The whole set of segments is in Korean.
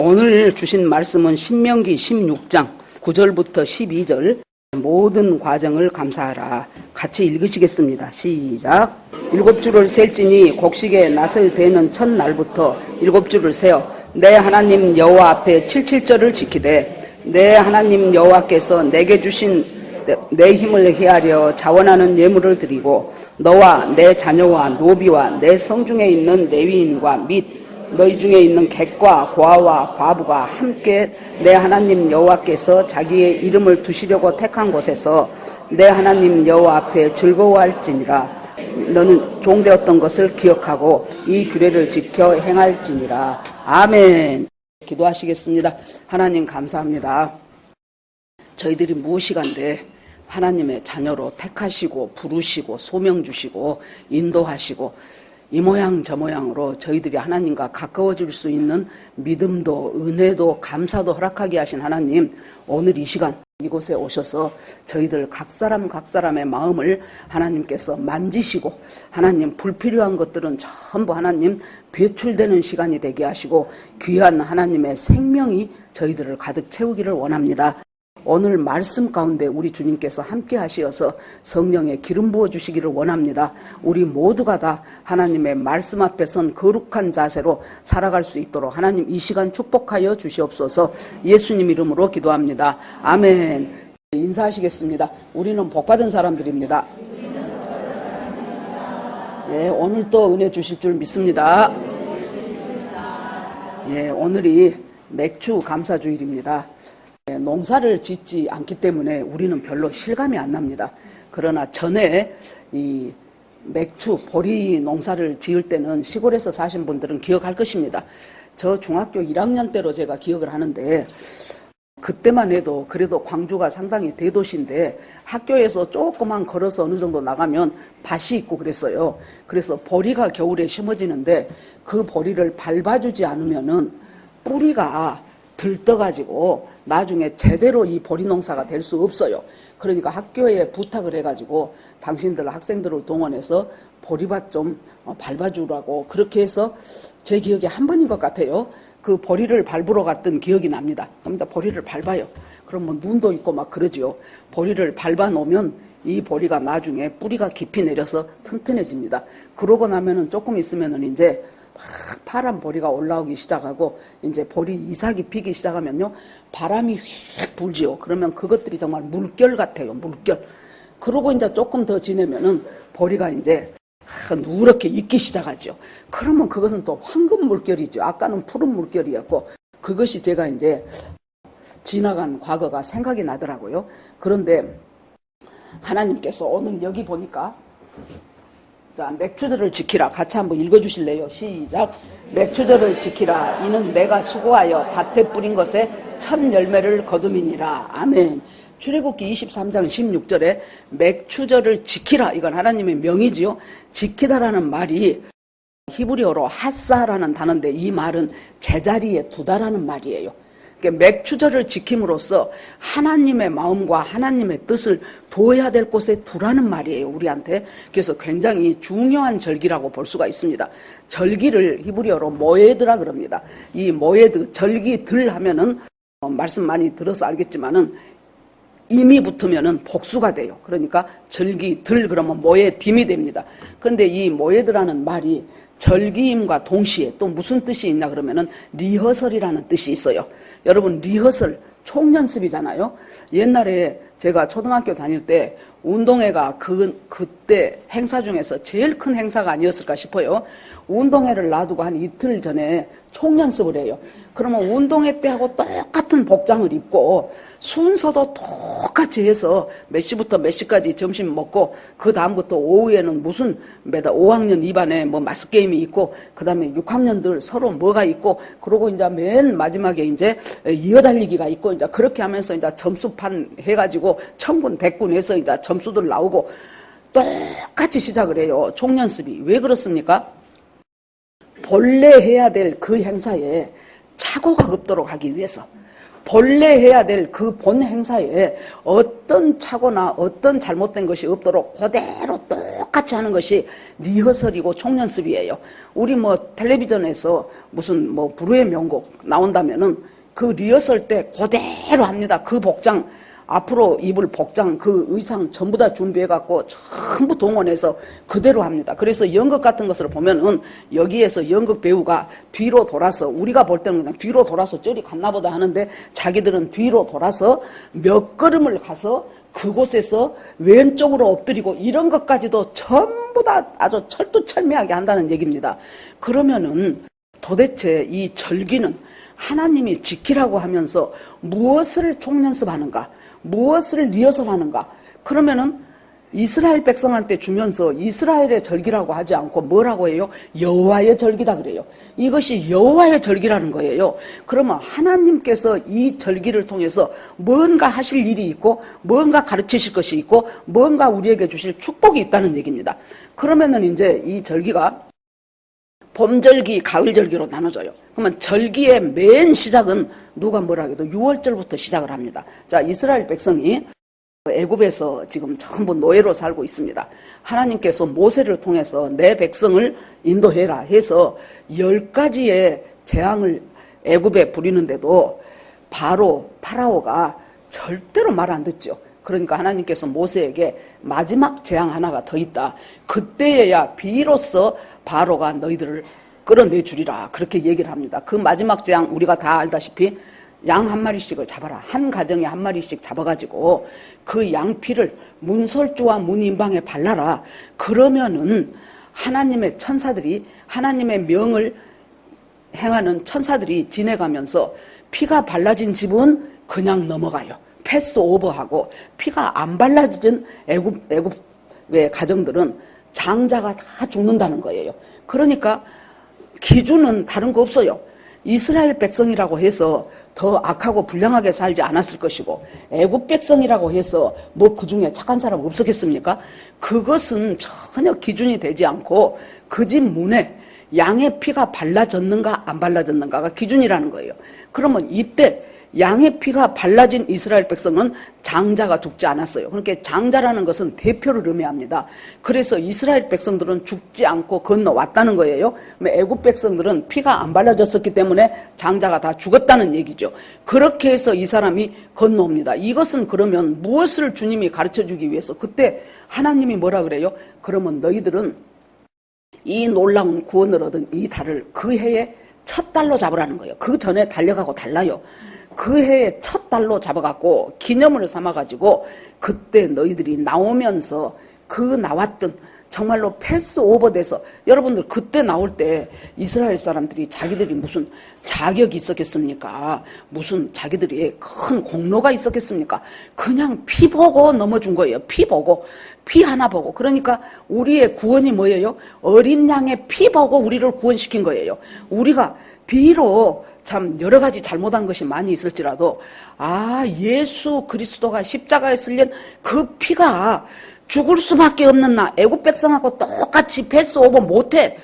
오늘 주신 말씀은 신명기 16장 9절부터 12절 모든 과정을 감사하라. 같이 읽으시겠습니다. 시작. 7주를 셀지니 곡식의 낫을 대는 첫날부터 7주를 세어 내 하나님 여호와 앞에 77절을 지키되 내 하나님 여호와께서 내게 주신 내 힘을 헤아려 자원하는 예물을 드리고 너와 내 자녀와 노비와 내 성중에 있는 레위인과 및 너희 중에 있는 객과 고아와 과부가 함께 내 하나님 여호와께서 자기의 이름을 두시려고 택한 곳에서 내 하나님 여호와 앞에 즐거워할지니라. 너는 종되었던 것을 기억하고 이 규례를 지켜 행할지니라. 아멘. 기도하시겠습니다. 하나님 감사합니다. 저희들이 무엇이간데 하나님의 자녀로 택하시고 부르시고 소명 주시고 인도하시고 이 모양 저 모양으로 저희들이 하나님과 가까워질 수 있는 믿음도 은혜도 감사도 허락하게 하신 하나님, 오늘 이 시간 이곳에 오셔서 저희들 각 사람의 마음을 하나님께서 만지시고 하나님 불필요한 것들은 전부 하나님 배출되는 시간이 되게 하시고 귀한 하나님의 생명이 저희들을 가득 채우기를 원합니다. 오늘 말씀 가운데 우리 주님께서 함께 하시어서 성령의 기름 부어 주시기를 원합니다. 우리 모두가 다 하나님의 말씀 앞에 선 거룩한 자세로 살아갈 수 있도록 하나님 이 시간 축복하여 주시옵소서. 예수님 이름으로 기도합니다. 아멘. 인사하시겠습니다. 우리는 복받은 사람들입니다. 예, 오늘 또 은혜 주실 줄 믿습니다. 예, 오늘이 맥주 감사주일입니다. 농사를 짓지 않기 때문에 우리는 별로 실감이 안 납니다. 그러나 전에 이 맥주, 보리 농사를 지을 때는 시골에서 사신 분들은 기억할 것입니다. 저 중학교 1학년 때로 제가 기억을 하는데 그때만 해도 그래도 광주가 상당히 대도시인데 학교에서 조금만 걸어서 어느 정도 나가면 밭이 있고 그랬어요. 그래서 보리가 겨울에 심어지는데 그 보리를 밟아주지 않으면은 뿌리가 들떠가지고 나중에 제대로 이 보리 농사가 될 수 없어요. 그러니까 학교에 부탁을 해가지고 당신들 학생들을 동원해서 보리밭 좀 밟아주라고 그렇게 해서 제 기억에 한 번인 것 같아요. 그 보리를 밟으러 갔던 기억이 납니다. 그러니까 보리를 밟아요. 그럼 뭐 눈도 있고 막 그러지요. 보리를 밟아 놓으면 이 보리가 나중에 뿌리가 깊이 내려서 튼튼해집니다. 그러고 나면은 조금 있으면은 이제 막 파란 보리가 올라오기 시작하고 이제 보리 이삭이 피기 시작하면요 바람이 휙 불지요. 그러면 그것들이 정말 물결 같아요. 물결. 그러고 이제 조금 더 지내면은 보리가 이제 누렇게 익기 시작하죠. 그러면 그것은 또 황금 물결이죠. 아까는 푸른 물결이었고 그것이 제가 이제 지나간 과거가 생각이 나더라고요. 그런데 하나님께서 오늘 여기 보니까 자, 맥주절을 지키라. 같이 한번 읽어주실래요? 시작. 맥주절을 지키라. 이는 내가 수고하여 밭에 뿌린 것에 첫 열매를 거둠이니라. 아멘. 출애굽기 23장 16절에 맥주절을 지키라. 이건 하나님의 명이지요. 지키다라는 말이 히브리어로 핫사라는 단어인데 이 말은 제자리에 두다라는 말이에요. 그러니까 맥주절을 지킴으로써 하나님의 마음과 하나님의 뜻을 둬야 될 곳에 두라는 말이에요, 우리한테. 그래서 굉장히 중요한 절기라고 볼 수가 있습니다. 절기를 히브리어로 모에드라 그럽니다. 이 모에드, 절기들 하면은 말씀 많이 들어서 알겠지만은 임이 붙으면은 복수가 돼요. 그러니까 절기들 그러면 모에딤이 됩니다. 근데 이 모에드라는 말이 절기임과 동시에 또 무슨 뜻이 있냐 그러면은 리허설이라는 뜻이 있어요. 여러분 리허설 총연습이잖아요. 옛날에 제가 초등학교 다닐 때 운동회가 그때 행사 중에서 제일 큰 행사가 아니었을까 싶어요. 운동회를 놔두고 한 이틀 전에 총연습을 해요. 그러면 운동회 때하고 똑같은 복장을 입고 순서도 똑같이 해서 몇 시부터 몇 시까지 점심 먹고 그 다음부터 오후에는 무슨 5학년 2반에 뭐 마스게임이 있고 그 다음에 6학년들 서로 뭐가 있고 그러고 이제 맨 마지막에 이제 이어달리기가 있고 이제 그렇게 하면서 이제 점수판 해가지고 천군 백군 해서 이제 점수들 나오고 똑같이 시작을 해요. 총연습이. 왜 그렇습니까? 본래 해야 될 그 행사에 착오가 없도록 하기 위해서 본래 해야 될 그 본 행사에 어떤 착오나 어떤 잘못된 것이 없도록 그대로 똑같이 하는 것이 리허설이고 총연습이에요. 우리 뭐 텔레비전에서 무슨 뭐 불후의 명곡 나온다면은 그 리허설 때 그대로 합니다. 그 복장, 앞으로 입을 복장, 그 의상 전부 다 준비해갖고 전부 동원해서 그대로 합니다. 그래서 연극 같은 것을 보면은 여기에서 연극 배우가 뒤로 돌아서, 우리가 볼 때는 그냥 뒤로 돌아서 저리 갔나 보다 하는데 자기들은 뒤로 돌아서 몇 걸음을 가서 그곳에서 왼쪽으로 엎드리고 이런 것까지도 전부 다 아주 철두철미하게 한다는 얘기입니다. 그러면은 도대체 이 절기는 하나님이 지키라고 하면서 무엇을 총연습하는가? 무엇을 리허설하는가? 그러면은 이스라엘 백성한테 주면서 이스라엘의 절기라고 하지 않고 뭐라고 해요? 여호와의 절기다 그래요. 이것이 여호와의 절기라는 거예요. 그러면 하나님께서 이 절기를 통해서 뭔가 하실 일이 있고 뭔가 가르치실 것이 있고 뭔가 우리에게 주실 축복이 있다는 얘기입니다. 그러면은 이제 이 절기가 봄절기, 가을절기로 나눠져요. 그러면 절기의 맨 시작은 누가 뭐라 해도 6월절부터 시작을 합니다. 자, 이스라엘 백성이 애굽에서 지금 전부 노예로 살고 있습니다. 하나님께서 모세를 통해서 내 백성을 인도해라 해서 10가지의 재앙을 애굽에 부리는데도 파라오가 절대로 말 안 듣죠. 그러니까 하나님께서 모세에게 마지막 재앙 하나가 더 있다. 그때에야 비로소 바로가 너희들을 끌어내 주리라. 그렇게 얘기를 합니다. 그 마지막 재앙 우리가 다 알다시피 양 한 마리씩을 잡아라. 한 가정에 한 마리씩 잡아가지고 그 양피를 문설주와 문인방에 발라라. 그러면은 하나님의 천사들이, 하나님의 명을 행하는 천사들이 지내가면서 피가 발라진 집은 그냥 넘어가요. 패스 오버하고, 피가 안 발라진 애굽의 가정들은 장자가 다 죽는다는 거예요. 그러니까 기준은 다른 거 없어요. 이스라엘 백성이라고 해서 더 악하고 불량하게 살지 않았을 것이고, 애굽 백성이라고 해서 뭐 그 중에 착한 사람 없었겠습니까? 그것은 전혀 기준이 되지 않고 그 집 문에 양의 피가 발라졌는가 안 발라졌는가가 기준이라는 거예요. 그러면 이때 양의 피가 발라진 이스라엘 백성은 장자가 죽지 않았어요. 그러니까 장자라는 것은 대표를 의미합니다. 그래서 이스라엘 백성들은 죽지 않고 건너왔다는 거예요. 애굽 백성들은 피가 안 발라졌었기 때문에 장자가 다 죽었다는 얘기죠. 그렇게 해서 이 사람이 건너옵니다. 이것은 그러면 무엇을 주님이 가르쳐주기 위해서, 그때 하나님이 뭐라 그래요? 그러면 너희들은 이 놀라운 구원을 얻은 이 달을 그 해의 첫 달로 잡으라는 거예요. 그 전에 달려가고 달라요. 그 해의 첫 달로 잡아갖고 기념을 삼아가지고 그때 너희들이 나오면서 그 나왔던 정말로 패스 오버돼서, 여러분들 그때 나올 때 이스라엘 사람들이 자기들이 무슨 자격이 있었겠습니까? 무슨 자기들이 큰 공로가 있었겠습니까? 그냥 피 보고 넘어준 거예요. 피 보고, 피 하나 보고. 그러니까 우리의 구원이 뭐예요? 어린 양의 피 보고 우리를 구원시킨 거예요. 우리가 비록 참 여러 가지 잘못한 것이 많이 있을지라도, 예수 그리스도가 십자가에 쓸린 그 피가 죽을 수밖에 없는 나, 애굽 백성하고 똑같이 패스 오버 못해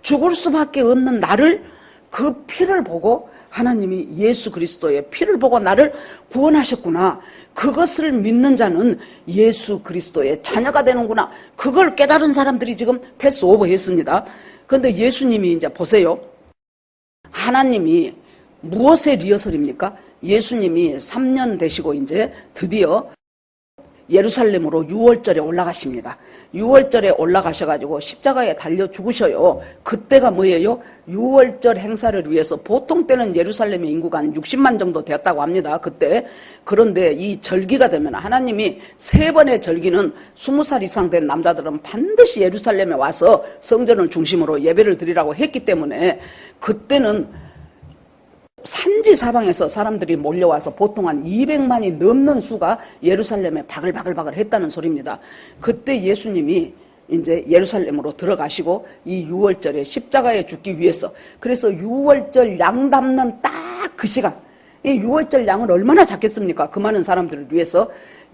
죽을 수밖에 없는 나를, 그 피를 보고 하나님이 예수 그리스도의 피를 보고 나를 구원하셨구나. 그것을 믿는 자는 예수 그리스도의 자녀가 되는구나. 그걸 깨달은 사람들이 지금 패스 오버 했습니다. 그런데 예수님이 이제 보세요. 하나님이 무엇의 리허설입니까? 예수님이 3년 되시고 이제 드디어 예루살렘으로 6월절에 올라가십니다. 6월절에 올라가셔가지고 십자가에 달려 죽으셔요. 그때가 뭐예요? 6월절 행사를 위해서 보통 때는 예루살렘의 인구가 한 60만 정도 되었다고 합니다. 그때. 그런데 이 절기가 되면 하나님이 3번의 절기는 20살 이상 된 남자들은 반드시 예루살렘에 와서 성전을 중심으로 예배를 드리라고 했기 때문에 그때는 산지 사방에서 사람들이 몰려와서 보통 한 200만이 넘는 수가 예루살렘에 바글바글 했다는 소리입니다. 그때 예수님이 이제 예루살렘으로 들어가시고 이 6월절에 십자가에 죽기 위해서, 그래서 6월절 양 담는 딱 그 시간, 이 6월절 양을 얼마나 잡겠습니까? 그 많은 사람들을 위해서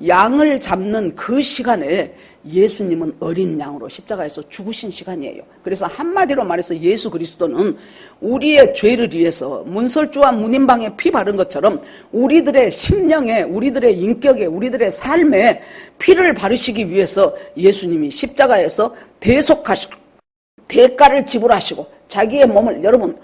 양을 잡는 그 시간에 예수님은 어린 양으로 십자가에서 죽으신 시간이에요. 그래서 한마디로 말해서 예수 그리스도는 우리의 죄를 위해서 문설주와 문인방에 피 바른 것처럼 우리들의 심령에, 우리들의 인격에, 우리들의 삶에 피를 바르시기 위해서 예수님이 십자가에서 대속하시고 대가를 지불하시고 자기의 몸을, 여러분,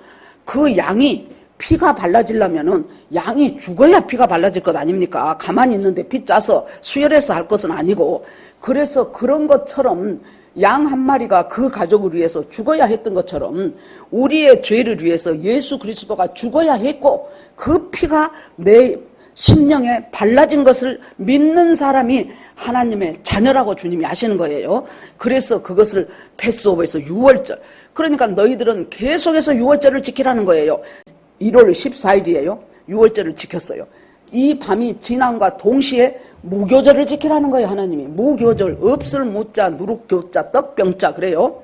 그 양이 피가 발라지려면은 양이 죽어야 피가 발라질 것 아닙니까? 가만히 있는데 피 짜서 수혈해서 할 것은 아니고, 그래서 그런 것처럼 양 한 마리가 그 가족을 위해서 죽어야 했던 것처럼 우리의 죄를 위해서 예수 그리스도가 죽어야 했고, 그 피가 내 심령에 발라진 것을 믿는 사람이 하나님의 자녀라고 주님이 아시는 거예요. 그래서 그것을 패스오버에서 유월절, 그러니까 너희들은 계속해서 유월절을 지키라는 거예요. 1월 14일이에요. 유월절을 지켰어요. 이 밤이 지남과 동시에 무교절을 지키라는 거예요. 하나님이 무교절, 없을 무자, 누룩교자, 떡병자, 그래요.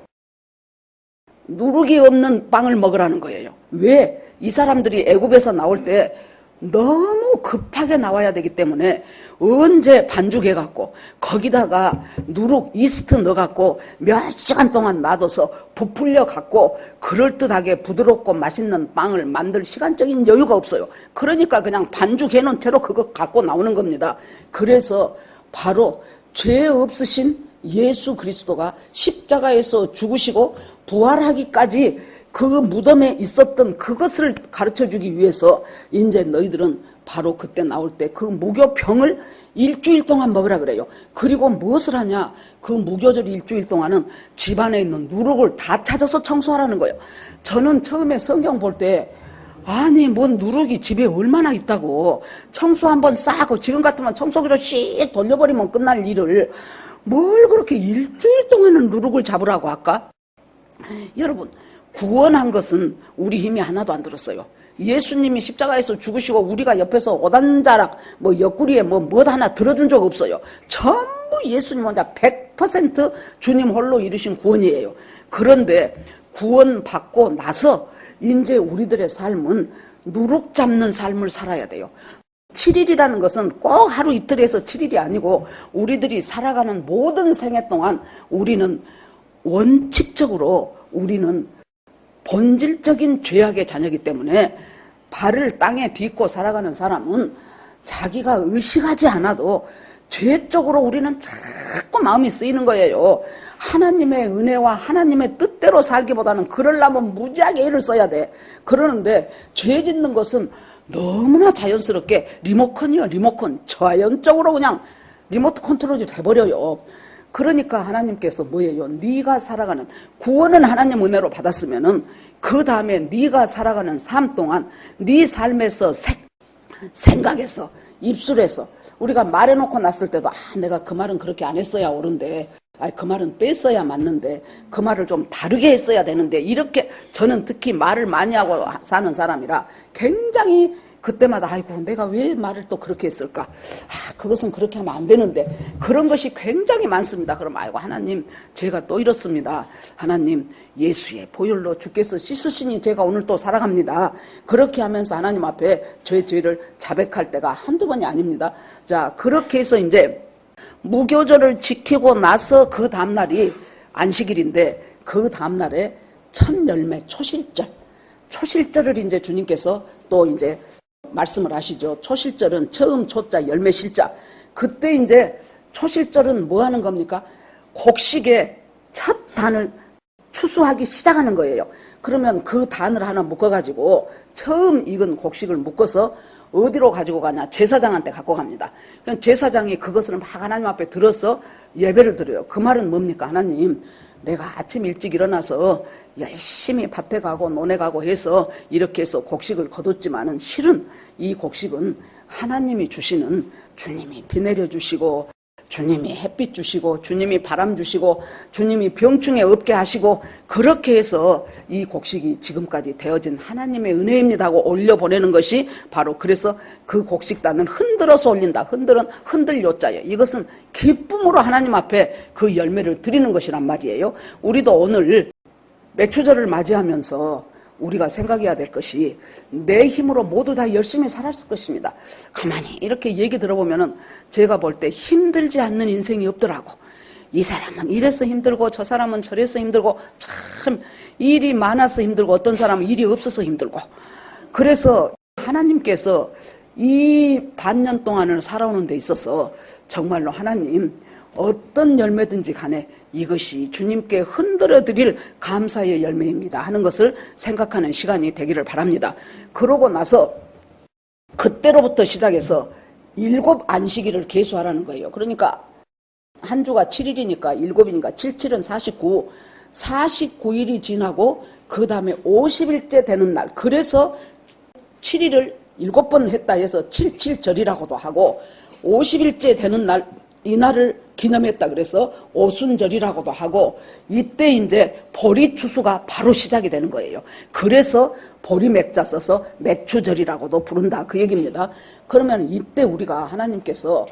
누룩이 없는 빵을 먹으라는 거예요. 왜? 이 사람들이 애굽에서 나올 때 너무 급하게 나와야 되기 때문에 언제 반죽해갖고 거기다가 누룩 이스트 넣어갖고 몇 시간 동안 놔둬서 부풀려갖고 그럴듯하게 부드럽고 맛있는 빵을 만들 시간적인 여유가 없어요. 그러니까 그냥 반죽해놓은 채로 그거 갖고 나오는 겁니다. 그래서 바로 죄 없으신 예수 그리스도가 십자가에서 죽으시고 부활하기까지 그 무덤에 있었던 그것을 가르쳐주기 위해서 이제 너희들은 바로 그때 나올 때 그 무교병을 일주일 동안 먹으라 그래요. 그리고 무엇을 하냐? 그 무교절 일주일 동안은 집안에 있는 누룩을 다 찾아서 청소하라는 거예요. 저는 처음에 성경 볼 때 아니 뭔 누룩이 집에 얼마나 있다고, 청소 한번 싹 하고 지금 같으면 청소기로 씩 돌려버리면 끝날 일을 뭘 그렇게 일주일 동안은 누룩을 잡으라고 할까? 여러분, 구원한 것은 우리 힘이 하나도 안 들었어요. 예수님이 십자가에서 죽으시고 우리가 옆에서 오단자락 옆구리에 뭐 하나 들어준 적 없어요. 전부 예수님 혼자 100% 주님 홀로 이루신 구원이에요. 그런데 구원받고 나서 이제 우리들의 삶은 누룩 잡는 삶을 살아야 돼요. 7일이라는 것은 꼭 하루 이틀에서 7일이 아니고 우리들이 살아가는 모든 생애 동안 우리는 원칙적으로 우리는 본질적인 죄악의 자녀이기 때문에 발을 땅에 딛고 살아가는 사람은 자기가 의식하지 않아도 죄 쪽으로 우리는 자꾸 마음이 쓰이는 거예요. 하나님의 은혜와 하나님의 뜻대로 살기보다는 그러려면 무지하게 애를 써야 돼. 그러는데 죄 짓는 것은 너무나 자연스럽게 리모컨이요, 리모컨. 자연적으로 그냥 리모트 컨트롤이 돼버려요. 그러니까 하나님께서 뭐예요? 네가 살아가는, 구원은 하나님 은혜로 받았으면은 그 다음에 네가 살아가는 삶 동안 네 삶에서 생각에서 입술에서 우리가 말해놓고 났을 때도 내가 그 말은 그렇게 안 했어야 옳은데, 그 말은 뺐어야 맞는데, 그 말을 좀 다르게 했어야 되는데, 이렇게 저는 특히 말을 많이 하고 사는 사람이라 굉장히 그때마다 아이고 내가 왜 말을 또 그렇게 했을까, 그것은 그렇게 하면 안 되는데, 그런 것이 굉장히 많습니다. 그럼 아이고 하나님 제가 또 이렇습니다. 하나님 예수의 보혈로 주께서 씻으시니 제가 오늘 또 살아갑니다. 그렇게 하면서 하나님 앞에 죄를 자백할 때가 한두 번이 아닙니다. 자, 그렇게 해서 이제 무교절을 지키고 나서 그 다음날이 안식일인데, 그 다음날에 첫 열매 초실절을 이제 주님께서 또 이제 말씀을 하시죠. 초실절은 처음 초자 열매 실자. 그때 이제 초실절은 뭐 하는 겁니까? 곡식의 첫 단을 추수하기 시작하는 거예요. 그러면 그 단을 하나 묶어가지고 처음 익은 곡식을 묶어서 어디로 가지고 가냐? 제사장한테 갖고 갑니다. 제사장이 그것을 막 하나님 앞에 들어서 예배를 드려요. 그 말은 뭡니까? 하나님, 내가 아침 일찍 일어나서 열심히 밭에 가고 논에 가고 해서 이렇게 해서 곡식을 거뒀지만은 실은 이 곡식은 하나님이 주시는, 주님이 비 내려주시고 주님이 햇빛 주시고 주님이 바람 주시고 주님이 병충해 없게 하시고 그렇게 해서 이 곡식이 지금까지 되어진 하나님의 은혜입니다 하고 올려보내는 것이 바로, 그래서 그 곡식단을 흔들어서 올린다. 흔들 요자예요. 이것은 기쁨으로 하나님 앞에 그 열매를 드리는 것이란 말이에요. 우리도 오늘 맥추절을 맞이하면서 우리가 생각해야 될 것이 내 힘으로 모두 다 열심히 살았을 것입니다. 가만히 이렇게 얘기 들어보면은 제가 볼 때 힘들지 않는 인생이 없더라고. 이 사람은 이래서 힘들고 저 사람은 저래서 힘들고 참 일이 많아서 힘들고 어떤 사람은 일이 없어서 힘들고. 그래서 하나님께서 이 반년 동안을 살아오는 데 있어서 정말로 하나님 어떤 열매든지 간에 이것이 주님께 흔들어 드릴 감사의 열매입니다 하는 것을 생각하는 시간이 되기를 바랍니다. 그러고 나서 그때로부터 시작해서 7 안식일을 계수하라는 거예요. 그러니까 한 주가 7일이니까 7이니까 7, 7은 49, 49일이 지나고 그 다음에 50일째 되는 날, 그래서 7일을 7번 했다 해서 77절이라고도 하고 50일째 되는 날, 이날을 기념했다 그래서 오순절이라고도 하고, 이때 이제 보리 추수가 바로 시작이 되는 거예요. 그래서 보리 맥자 써서 맥추절이라고도 부른다 그 얘기입니다. 그러면 이때 우리가 하나님께서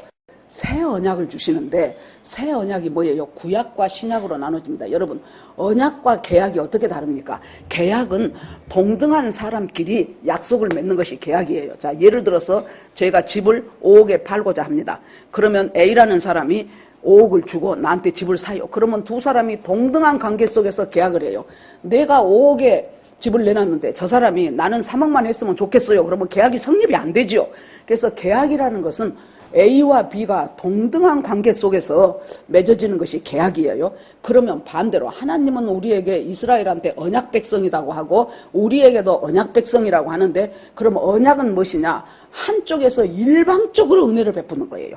새 언약을 주시는데, 새 언약이 뭐예요? 구약과 신약으로 나눠집니다. 여러분, 언약과 계약이 어떻게 다릅니까? 계약은 동등한 사람끼리 약속을 맺는 것이 계약이에요. 자, 예를 들어서 제가 집을 5억에 팔고자 합니다. 그러면 A라는 사람이 5억을 주고 나한테 집을 사요. 그러면 두 사람이 동등한 관계 속에서 계약을 해요. 내가 5억에 집을 내놨는데 저 사람이 나는 3억만 했으면 좋겠어요. 그러면 계약이 성립이 안 되죠. 그래서 계약이라는 것은 A와 B가 동등한 관계 속에서 맺어지는 것이 계약이에요. 그러면 반대로 하나님은 우리에게 이스라엘한테 언약 백성이라고 하고 우리에게도 언약 백성이라고 하는데, 그럼 언약은 무엇이냐? 한쪽에서 일방적으로 은혜를 베푸는 거예요.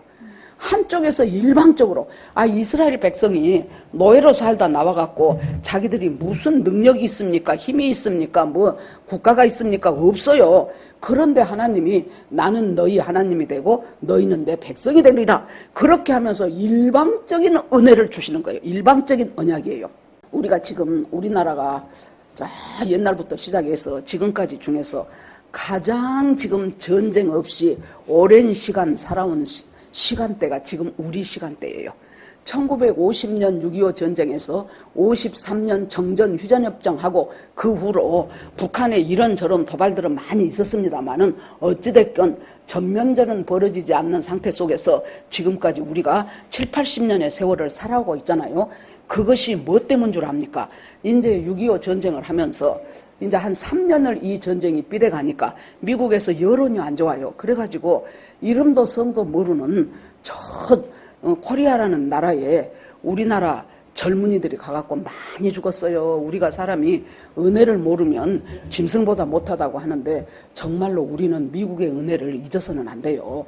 한쪽에서 일방적으로, 이스라엘 백성이 노예로 살다 나와갖고 자기들이 무슨 능력이 있습니까? 힘이 있습니까? 뭐 국가가 있습니까? 없어요. 그런데 하나님이 나는 너희 하나님이 되고 너희는 내 백성이 되리라. 그렇게 하면서 일방적인 은혜를 주시는 거예요. 일방적인 언약이에요. 우리가 지금 우리나라가 자 옛날부터 시작해서 지금까지 중에서 가장 지금 전쟁 없이 오랜 시간 살아온 시간대가 지금 우리 시간대예요. 1950년 6.25 전쟁에서 53년 정전 휴전협정하고 그 후로 북한에 이런저런 도발들은 많이 있었습니다만은 어찌됐건 전면전은 벌어지지 않는 상태 속에서 지금까지 우리가 7, 80년의 세월을 살아오고 있잖아요. 그것이 뭐 때문인 줄 압니까? 이제 6.25 전쟁을 하면서 이제 한 3년을 이 전쟁이 삐대가니까 미국에서 여론이 안 좋아요. 그래가지고 이름도 성도 모르는 저 코리아라는 나라에 우리나라 젊은이들이 가갖고 많이 죽었어요. 우리가 사람이 은혜를 모르면 짐승보다 못하다고 하는데 정말로 우리는 미국의 은혜를 잊어서는 안 돼요.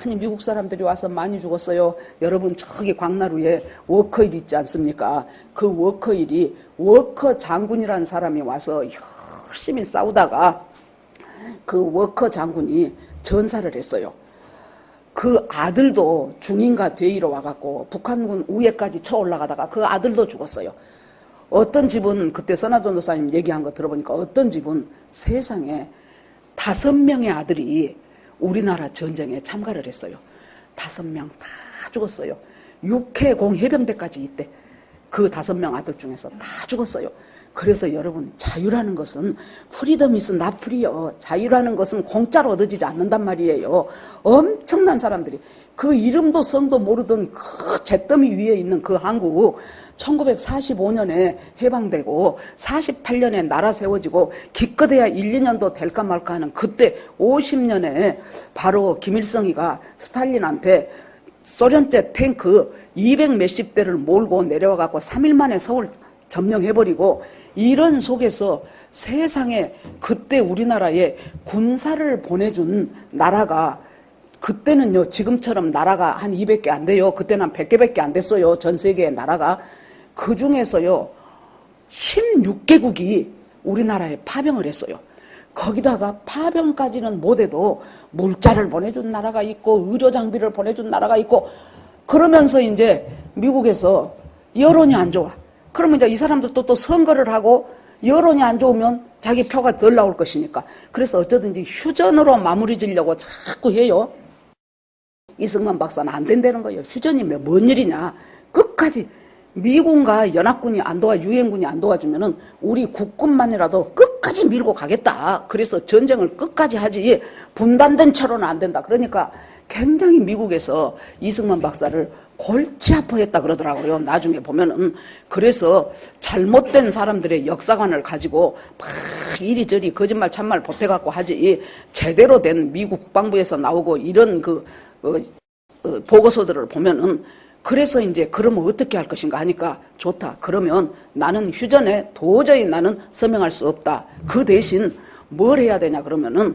많이 미국 사람들이 와서 많이 죽었어요. 여러분 저기 광나루에 워커힐 있지 않습니까? 그 워커힐이 워커 장군이라는 사람이 와서 열심히 싸우다가 그 워커 장군이 전사를 했어요. 그 아들도 중인가 대위로 와갖고 북한군 우회까지 쳐 올라가다가 그 아들도 죽었어요. 어떤 집은 그때 선화전도사님 얘기한 거 들어보니까 어떤 집은 세상에 5명의 아들이 우리나라 전쟁에 참가를 했어요. 5명 다 죽었어요. 육해공 해병대까지 이때 그 5명 아들 중에서 다 죽었어요. 그래서 여러분 자유라는 것은 프리덤 이스 나 프리요. 자유라는 것은 공짜로 얻어지지 않는단 말이에요. 엄청난 사람들이 그 이름도 성도 모르던 그 잿더미 위에 있는 그 한국 1945년에 해방되고 48년에 나라 세워지고 기껏해야 1, 2년도 될까 말까 하는 그때 50년에 바로 김일성이가 스탈린한테 소련제 탱크 200 몇십 대를 몰고 내려와 갖고 3일 만에 서울 점령해버리고, 이런 속에서 세상에 그때 우리나라에 군사를 보내준 나라가, 그때는요 지금처럼 나라가 한 200개 안 돼요. 그때는 한 100개밖에 안 됐어요. 전 세계의 나라가. 그 중에서요 16개국이 우리나라에 파병을 했어요. 거기다가 파병까지는 못해도 물자를 보내준 나라가 있고 의료 장비를 보내준 나라가 있고, 그러면서 이제 미국에서 여론이 안 좋아. 그러면 이제 이 사람들도 또 선거를 하고 여론이 안 좋으면 자기 표가 덜 나올 것이니까. 그래서 어쩌든지 휴전으로 마무리 지려고 자꾸 해요. 이승만 박사는 안 된다는 거예요. 휴전이면 뭔 일이냐. 끝까지 미군과 연합군이 안 도와, 유엔군이 안 도와주면은 우리 국군만이라도 끝까지 밀고 가겠다. 그래서 전쟁을 끝까지 하지 분단된 채로는 안 된다. 그러니까 굉장히 미국에서 이승만 박사를 골치 아파했다 그러더라고요. 나중에 보면은. 그래서 잘못된 사람들의 역사관을 가지고 막 이리저리 거짓말 참말 보태갖고 하지, 제대로 된 미국 국방부에서 나오고 이런 보고서들을 보면은, 그래서 이제 그러면 어떻게 할 것인가 하니까, 좋다. 그러면 나는 휴전에 도저히 나는 서명할 수 없다. 그 대신 뭘 해야 되냐 그러면은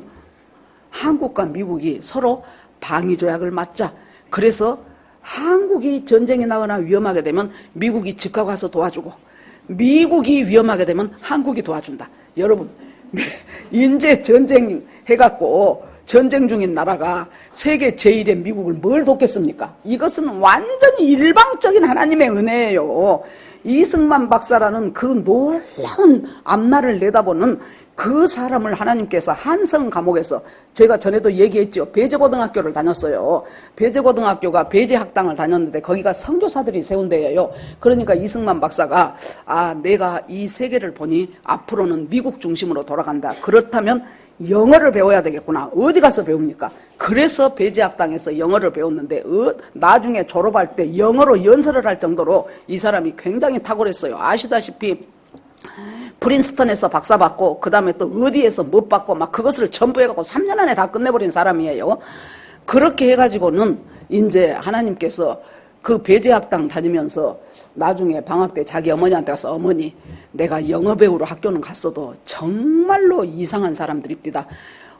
한국과 미국이 서로 방위조약을 맺자. 그래서 한국이 전쟁에 나거나 위험하게 되면 미국이 즉각 와서 도와주고, 미국이 위험하게 되면 한국이 도와준다. 여러분, 인제 전쟁 해갖고 전쟁 중인 나라가 세계 제1의 미국을 뭘 돕겠습니까? 이것은 완전히 일방적인 하나님의 은혜예요. 이승만 박사라는 그 놀라운 앞날을 내다보는 그 사람을 하나님께서 한성 감옥에서, 제가 전에도 얘기했죠. 배제고등학교를 다녔어요. 배제고등학교가 배제학당을 다녔는데 거기가 선교사들이 세운 데예요. 그러니까 이승만 박사가 내가 이 세계를 보니 앞으로는 미국 중심으로 돌아간다. 그렇다면 영어를 배워야 되겠구나. 어디 가서 배웁니까? 그래서 배제학당에서 영어를 배웠는데 나중에 졸업할 때 영어로 연설을 할 정도로 이 사람이 굉장히 탁월했어요. 아시다시피 프린스턴에서 박사 받고 그 다음에 또 어디에서 못 받고 막 그것을 전부 해갖고 3년 안에 다 끝내버린 사람이에요. 그렇게 해가지고는 이제 하나님께서 그 배제학당 다니면서 나중에 방학 때 자기 어머니한테 가서, 어머니, 내가 영어 배우러 학교는 갔어도 정말로 이상한 사람들입니다.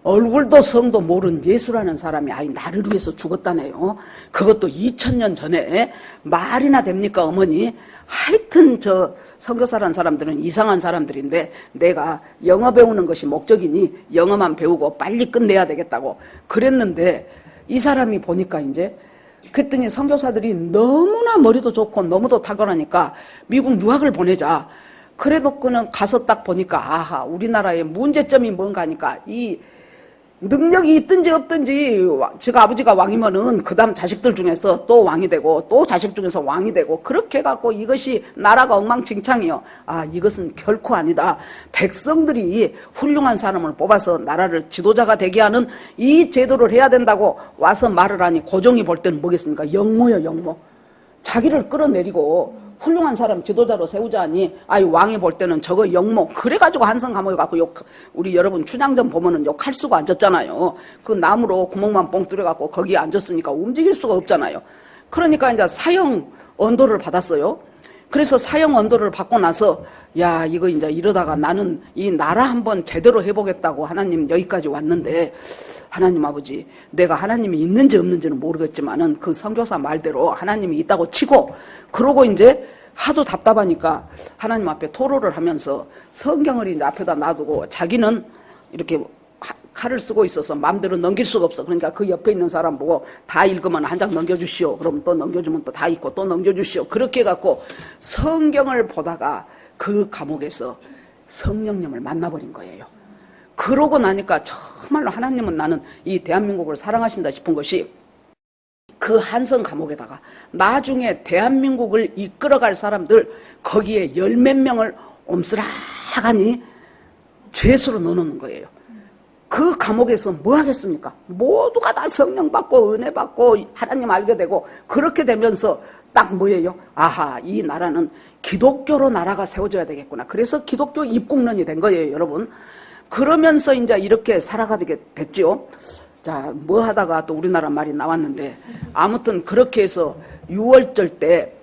얼굴도 성도 모른 예수라는 사람이 나를 위해서 죽었다네요. 그것도 2000년 전에. 말이나 됩니까 어머니? 하여튼 저 선교사라는 사람들은 이상한 사람들인데 내가 영어 배우는 것이 목적이니 영어만 배우고 빨리 끝내야 되겠다고 그랬는데, 이 사람이 보니까 이제 그랬더니 선교사들이 너무나 머리도 좋고 너무도 탁월하니까 미국 유학을 보내자. 그래도 그는 가서 딱 보니까 우리나라의 문제점이 뭔가 하니까, 이 능력이 있든지 없든지 제가 아버지가 왕이면은 그 다음 자식들 중에서 또 왕이 되고 또 자식 중에서 왕이 되고 그렇게 해갖고 이것이 나라가 엉망진창이요. 이것은 결코 아니다. 백성들이 훌륭한 사람을 뽑아서 나라를 지도자가 되게 하는 이 제도를 해야 된다고 와서 말을 하니, 고종이 볼 때는 뭐겠습니까? 영모요, 영모. 자기를 끌어내리고 훌륭한 사람 지도자로 세우자니, 왕이 볼 때는 저거 영모. 그래가지고 한성 감옥에 갖고 우리 여러분 춘향전 보면은 욕할 수가 앉았잖아요. 그 나무로 구멍만 뻥 뚫어갖고 거기에 앉았으니까 움직일 수가 없잖아요. 그러니까 이제 사형 언도를 받았어요. 그래서 사형 언도를 받고 나서, 이거 이제 이러다가 나는 이 나라 한번 제대로 해보겠다고 하나님 여기까지 왔는데, 하나님 아버지, 내가 하나님이 있는지 없는지는 모르겠지만은 그 선교사 말대로 하나님이 있다고 치고, 그러고 이제 하도 답답하니까 하나님 앞에 토로를 하면서 성경을 이제 앞에다 놔두고, 자기는 이렇게 칼을 쓰고 있어서 마음대로 넘길 수가 없어. 그러니까 그 옆에 있는 사람 보고 다 읽으면 한 장 넘겨주시오. 그럼 또 넘겨주면 또 다 읽고 또 넘겨주시오. 그렇게 해갖고 성경을 보다가 그 감옥에서 성령님을 만나버린 거예요. 그러고 나니까 정말로 하나님은 나는 이 대한민국을 사랑하신다 싶은 것이, 그 한성 감옥에다가 나중에 대한민국을 이끌어갈 사람들 거기에 열 몇 명을 옴쓰락하니 죄수로 넣어놓는 거예요. 그 감옥에서 뭐 하겠습니까? 모두가 다 성령 받고 은혜 받고 하나님 알게 되고, 그렇게 되면서 딱 뭐예요? 이 나라는 기독교로 나라가 세워져야 되겠구나. 그래서 기독교 입국론이 된 거예요, 여러분. 그러면서 이제 이렇게 살아가게 됐지요. 자, 뭐 하다가 또 우리나라 말이 나왔는데, 아무튼 그렇게 해서 6월절 때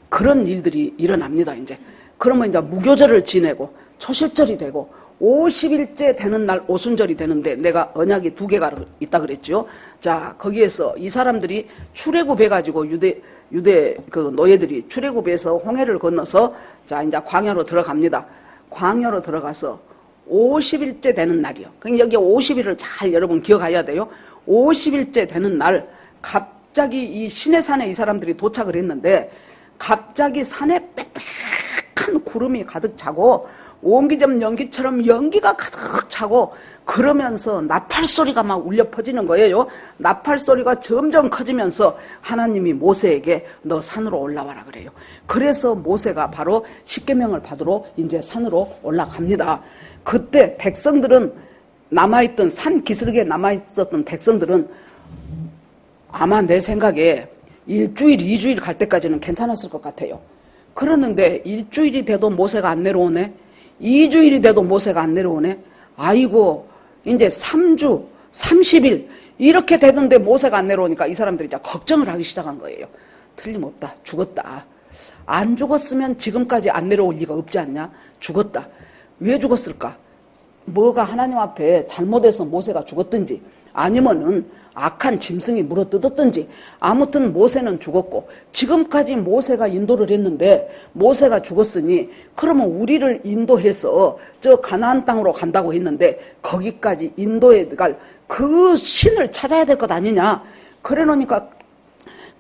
그런 일들이 일어납니다, 이제. 그러면 이제 무교절을 지내고 초실절이 되고 50일째 되는 날 오순절이 되는데, 내가 언약이 2개가 있다 그랬죠. 자, 거기에서 이 사람들이 출애굽해가지고 유대 그 노예들이 출애굽해서 홍해를 건너서 자, 이제 광야로 들어갑니다. 광야로 들어가서 50일째 되는 날이요. 그러니까 여기 50일을 잘 여러분 기억해야 돼요. 50일째 되는 날 갑자기 이 시내산에 이 사람들이 도착을 했는데, 갑자기 산에 빽빽한 구름이 가득 차고 옹기점 연기처럼 연기가 가득 차고 그러면서 나팔 소리가 막 울려 퍼지는 거예요. 나팔 소리가 점점 커지면서 하나님이 모세에게 너 산으로 올라와라 그래요. 그래서 모세가 바로 십계명을 받으러 이제 산으로 올라갑니다. 그때 백성들은 남아있던 산 기슭에 남아있었던 백성들은 아마 내 생각에 일주일, 2주일 갈 때까지는 괜찮았을 것 같아요. 그러는데 일주일이 돼도 모세가 안 내려오네. 2주일이 돼도 모세가 안 내려오네. 아이고 이제 3주, 30일 이렇게 되던데 모세가 안 내려오니까 이 사람들이 이제 걱정을 하기 시작한 거예요. 틀림없다. 죽었다. 안 죽었으면 지금까지 안 내려올 리가 없지 않냐? 죽었다. 왜 죽었을까? 뭐가 하나님 앞에 잘못해서 모세가 죽었든지 아니면은 악한 짐승이 물어뜯었든지 아무튼 모세는 죽었고 지금까지 모세가 인도를 했는데 모세가 죽었으니 그러면 우리를 인도해서 저 가나안 땅으로 간다고 했는데 거기까지 인도해 갈 그 신을 찾아야 될 것 아니냐. 그래 놓으니까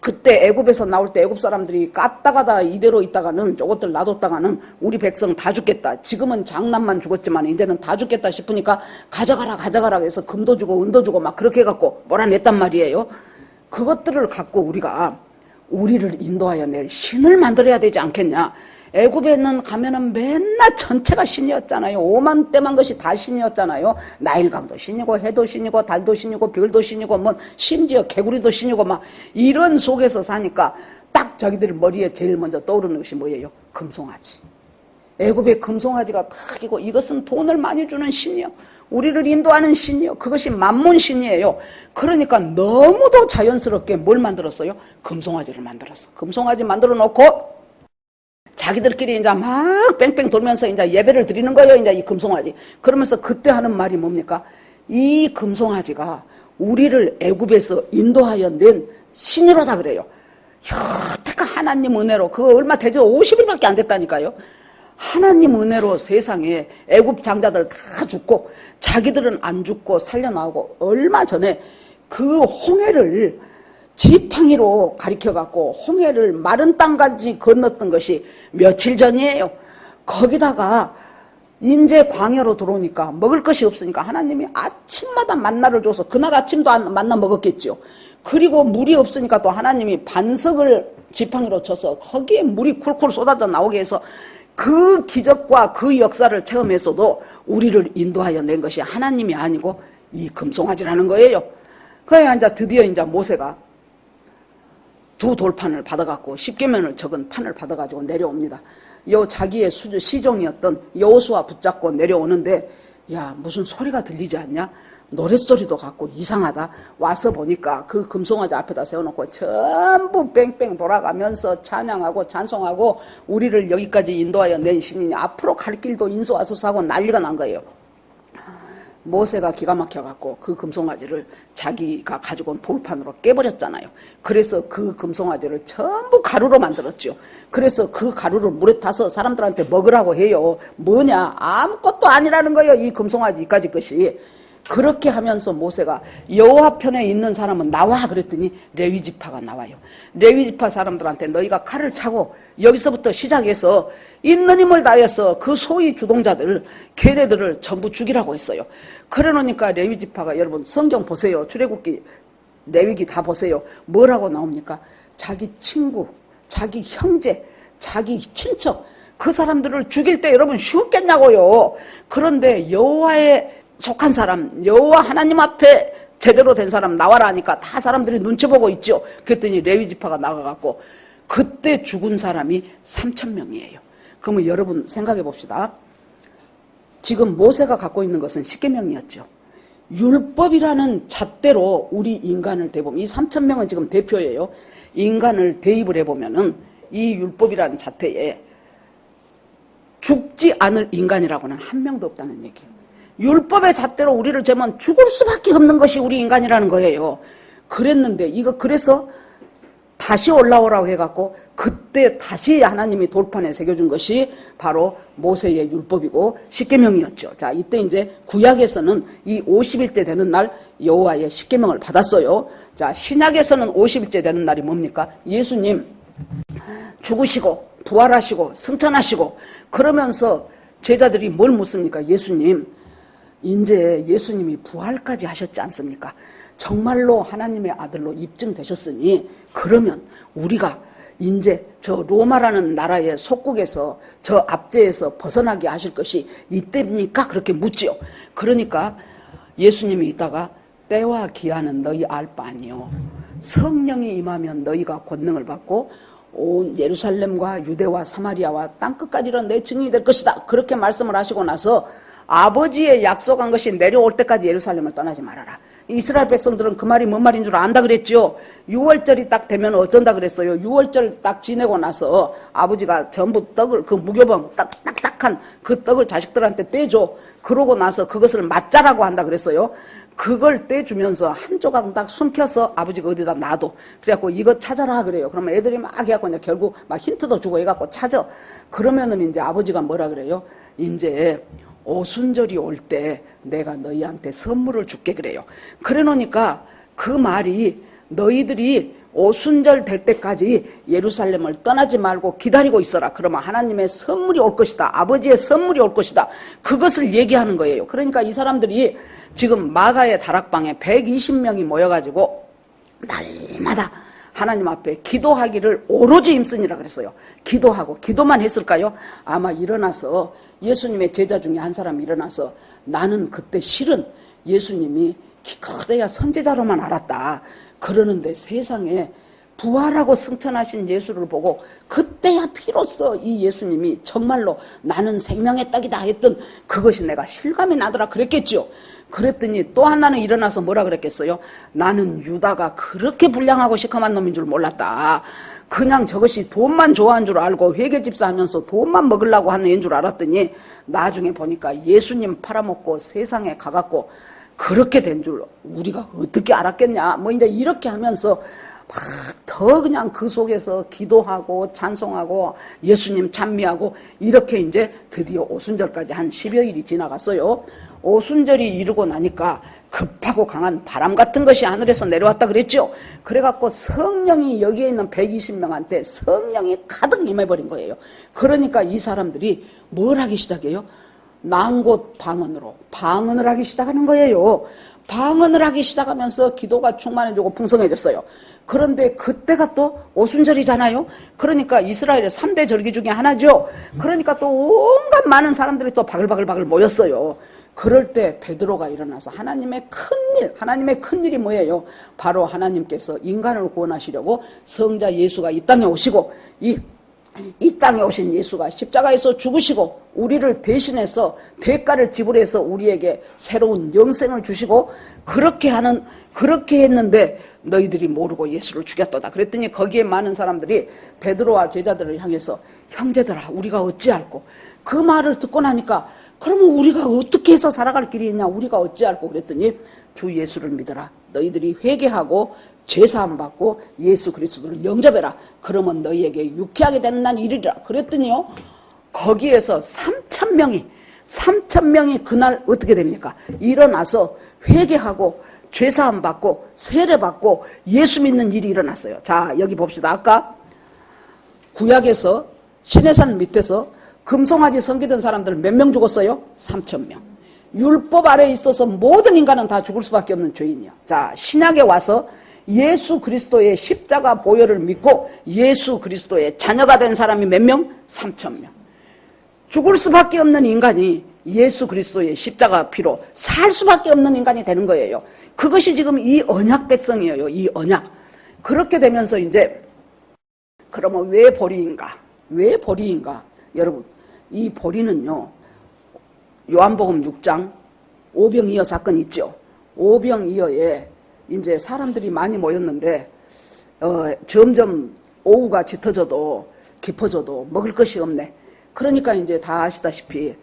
그때 애굽에서 나올 때 애굽 사람들이 깠다가다 이대로 있다가는 저것들 놔뒀다가는 우리 백성 다 죽겠다. 지금은 장남만 죽었지만 이제는 다 죽겠다 싶으니까 가져가라 해서 금도 주고 은도 주고 막 그렇게 해갖고 몰아냈단 말이에요. 그것들을 갖고 우리가 우리를 인도하여 낼 신을 만들어야 되지 않겠냐. 애굽에는 가면은 맨날 전체가 신이었잖아요. 오만때만 것이 다 신이었잖아요. 나일강도 신이고 해도 신이고 달도 신이고 별도 신이고 뭐 심지어 개구리도 신이고 막 이런 속에서 사니까 딱 자기들 머리에 제일 먼저 떠오르는 것이 뭐예요? 금송아지. 애굽의 금송아지가 탁이고 이것은 돈을 많이 주는 신이요. 우리를 인도하는 신이요. 그것이 만몬 신이에요. 그러니까 너무도 자연스럽게 뭘 만들었어요? 금송아지를 만들었어. 금송아지 만들어 놓고 자기들끼리 이제 막 뺑뺑 돌면서 이제 예배를 드리는 거예요. 이제 이 금송아지. 그러면서 그때 하는 말이 뭡니까? 이 금송아지가 우리를 애굽에서 인도하여 낸 신이로다 그래요. 여태까 하나님 은혜로 그거 얼마 되죠? 50일밖에 안 됐다니까요. 하나님 은혜로 세상에 애굽 장자들 다 죽고 자기들은 안 죽고 살려나오고 얼마 전에 그 홍해를 지팡이로 가리켜갖고 홍해를 마른 땅까지 건넜던 것이 며칠 전이에요. 거기다가 인제 광야로 들어오니까 먹을 것이 없으니까 하나님이 아침마다 만나를 줘서 그날 아침도 만나 먹었겠죠. 그리고 물이 없으니까 또 하나님이 반석을 지팡이로 쳐서 거기에 물이 쿨쿨 쏟아져 나오게 해서 그 기적과 그 역사를 체험했어도 우리를 인도하여 낸 것이 하나님이 아니고 이 금송아지라는 거예요. 그래야 이제 드디어 이제 모세가 두 돌판을 받아갖고 십계명을 적은 판을 받아가지고 내려옵니다. 자기의 시종이었던 여호수아 붙잡고 내려오는데 야 무슨 소리가 들리지 않냐? 노랫소리도 같고 이상하다. 와서 보니까 그 금송아지 앞에다 세워놓고 전부 뺑뺑 돌아가면서 찬양하고 찬송하고 우리를 여기까지 인도하여 낸 신이니 앞으로 갈 길도 인도하소서 하고 난리가 난 거예요. 모세가 기가 막혀갖고 그 금송아지를 자기가 가지고 온 돌판으로 깨버렸잖아요. 그래서 그 금송아지를 전부 가루로 만들었죠. 그래서 그 가루를 물에 타서 사람들한테 먹으라고 해요. 뭐냐? 아무것도 아니라는 거예요. 이 금송아지까지 것이. 그렇게 하면서 모세가 여호와 편에 있는 사람은 나와 그랬더니 레위지파가 나와요. 레위지파 사람들한테 너희가 칼을 차고 여기서부터 시작해서 있는 힘을 다해서 그 소위 주동자들 걔네들을 전부 죽이라고 했어요. 그래 놓으니까 레위지파가 여러분 성경 보세요. 출애굽기 레위기 다 보세요. 뭐라고 나옵니까? 자기 친구, 자기 형제, 자기 친척 그 사람들을 죽일 때 여러분 쉬웠겠냐고요. 그런데 여호와의 속한 사람, 여호와 하나님 앞에 제대로 된 사람 나와라 하니까 다 사람들이 눈치 보고 있죠. 그랬더니 레위지파가 나가갖고 그때 죽은 사람이 3,000명이에요. 그러면 여러분 생각해 봅시다. 지금 모세가 갖고 있는 것은 십계명이었죠. 율법이라는 잣대로 우리 인간을 대보면 이 3,000명은 지금 대표예요. 인간을 대입을 해보면은 이 율법이라는 잣대에 죽지 않을 인간이라고는 한 명도 없다는 얘기예요. 율법의 잣대로 우리를 재면 죽을 수밖에 없는 것이 우리 인간이라는 거예요. 그랬는데 그래서 다시 올라오라고 해갖고 그때 다시 하나님이 돌판에 새겨준 것이 바로 모세의 율법이고 십계명이었죠. 자, 이때 이제 구약에서는 이 50일째 되는 날 여호와의 십계명을 받았어요. 자, 신약에서는 50일째 되는 날이 뭡니까? 예수님 죽으시고 부활하시고 승천하시고 그러면서 제자들이 뭘 묻습니까? 예수님, 이제 예수님이 부활까지 하셨지 않습니까? 정말로 하나님의 아들로 입증되셨으니 그러면 우리가 이제 저 로마라는 나라의 속국에서 저 압제에서 벗어나게 하실 것이 이때입니까? 그렇게 묻지요. 그러니까 예수님이 있다가 때와 기한은 너희 알 바 아니요. 성령이 임하면 너희가 권능을 받고 온 예루살렘과 유대와 사마리아와 땅끝까지는 내 증인이 될 것이다. 그렇게 말씀을 하시고 나서 아버지의 약속한 것이 내려올 때까지 예루살렘을 떠나지 말아라. 이스라엘 백성들은 그 말이 뭔 말인 줄 안다 그랬죠. 6월절이 딱 되면 어쩐다 그랬어요. 6월절 딱 지내고 나서 아버지가 전부 떡을, 그 무교병 딱딱한 그 떡을 자식들한테 떼줘. 그러고 나서 그것을 맞자라고 한다 그랬어요. 그걸 떼주면서 한 조각 딱 숨겨서 아버지가 어디다 놔둬. 그래갖고 이거 찾아라 그래요. 그러면 애들이 막 해갖고 이제 결국 막 힌트도 주고 해갖고 찾아. 그러면은 이제 아버지가 뭐라 그래요? 이제 오순절이 올 때 내가 너희한테 선물을 줄게 그래요. 그래 놓으니까 그 말이 너희들이 오순절 될 때까지 예루살렘을 떠나지 말고 기다리고 있어라. 그러면 하나님의 선물이 올 것이다. 아버지의 선물이 올 것이다. 그것을 얘기하는 거예요. 그러니까 이 사람들이 지금 마가의 다락방에 120명이 모여가지고 날마다 하나님 앞에 기도하기를 오로지 힘쓰니라 그랬어요. 기도하고 기도만 했을까요? 아마 일어나서 예수님의 제자 중에 한 사람이 일어나서 나는 그때 실은 예수님이 기껏해야 선지자로만 알았다. 그러는데 세상에 부활하고 승천하신 예수를 보고 그때야 비로소 이 예수님이 정말로 나는 생명의 떡이다 했던 그것이 내가 실감이 나더라 그랬겠죠. 그랬더니 또 하나는 일어나서 뭐라 그랬겠어요? 나는 유다가 그렇게 불량하고 시커먼 놈인 줄 몰랐다. 그냥 저것이 돈만 좋아하는 줄 알고 회계집사 하면서 돈만 먹으려고 하는 애인 줄 알았더니 나중에 보니까 예수님 팔아먹고 세상에 가갖고 그렇게 된 줄 우리가 어떻게 알았겠냐. 뭐 이제 이렇게 하면서 막 더 그냥 그 속에서 기도하고 찬송하고 예수님 찬미하고 이렇게 이제 드디어 오순절까지 한 10여일이 지나갔어요. 오순절이 이르고 나니까 급하고 강한 바람 같은 것이 하늘에서 내려왔다 그랬죠. 그래갖고 성령이 여기에 있는 120명한테 성령이 가득 임해버린 거예요. 그러니까 이 사람들이 뭘 하기 시작해요? 난곳 방언으로 방언을 하기 시작하는 거예요. 방언을 하기 시작하면서 기도가 충만해지고 풍성해졌어요. 그런데 그때가 또 오순절이잖아요. 그러니까 이스라엘의 3대 절기 중에 하나죠. 그러니까 또 온갖 많은 사람들이 또 바글바글 모였어요. 그럴 때 베드로가 일어나서 하나님의 큰일, 하나님의 큰일이 뭐예요? 바로 하나님께서 인간을 구원하시려고 성자 예수가 이 땅에 오시고 이 땅에 오신 예수가 십자가에서 죽으시고 우리를 대신해서 대가를 지불해서 우리에게 새로운 영생을 주시고 그렇게 했는데 너희들이 모르고 예수를 죽였도다. 그랬더니 거기에 많은 사람들이 베드로와 제자들을 향해서 형제들아 우리가 어찌할꼬. 그 말을 듣고 나니까 그러면 우리가 어떻게 해서 살아갈 길이 있냐. 우리가 어찌할꼬. 그랬더니 주 예수를 믿어라. 너희들이 회개하고 죄사함 받고 예수 그리스도를 영접해라. 그러면 너희에게 유쾌하게 되는 날 이르리라. 그랬더니요. 거기에서 3,000명이 그날 어떻게 됩니까? 일어나서 회개하고 죄사함 받고 세례 받고 예수 믿는 일이 일어났어요. 자, 여기 봅시다. 아까 구약에서 시내산 밑에서 금송아지 섬기던 사람들 몇 명 죽었어요? 3,000명. 율법 아래에 있어서 모든 인간은 다 죽을 수밖에 없는 죄인이요. 자, 신약에 와서 예수 그리스도의 십자가 보혈을 믿고 예수 그리스도의 자녀가 된 사람이 몇 명? 3,000명. 죽을 수밖에 없는 인간이 예수 그리스도의 십자가 피로 살 수밖에 없는 인간이 되는 거예요. 그것이 지금 이 언약 백성이에요. 이 언약. 그렇게 되면서 이제 그러면 왜 보리인가? 왜 보리인가? 여러분, 이 보리는요. 요한복음 6장 오병이어 사건 있죠. 오병이어에 이제 사람들이 많이 모였는데 점점 오후가 짙어져도 깊어져도 먹을 것이 없네. 그러니까 이제 다 아시다시피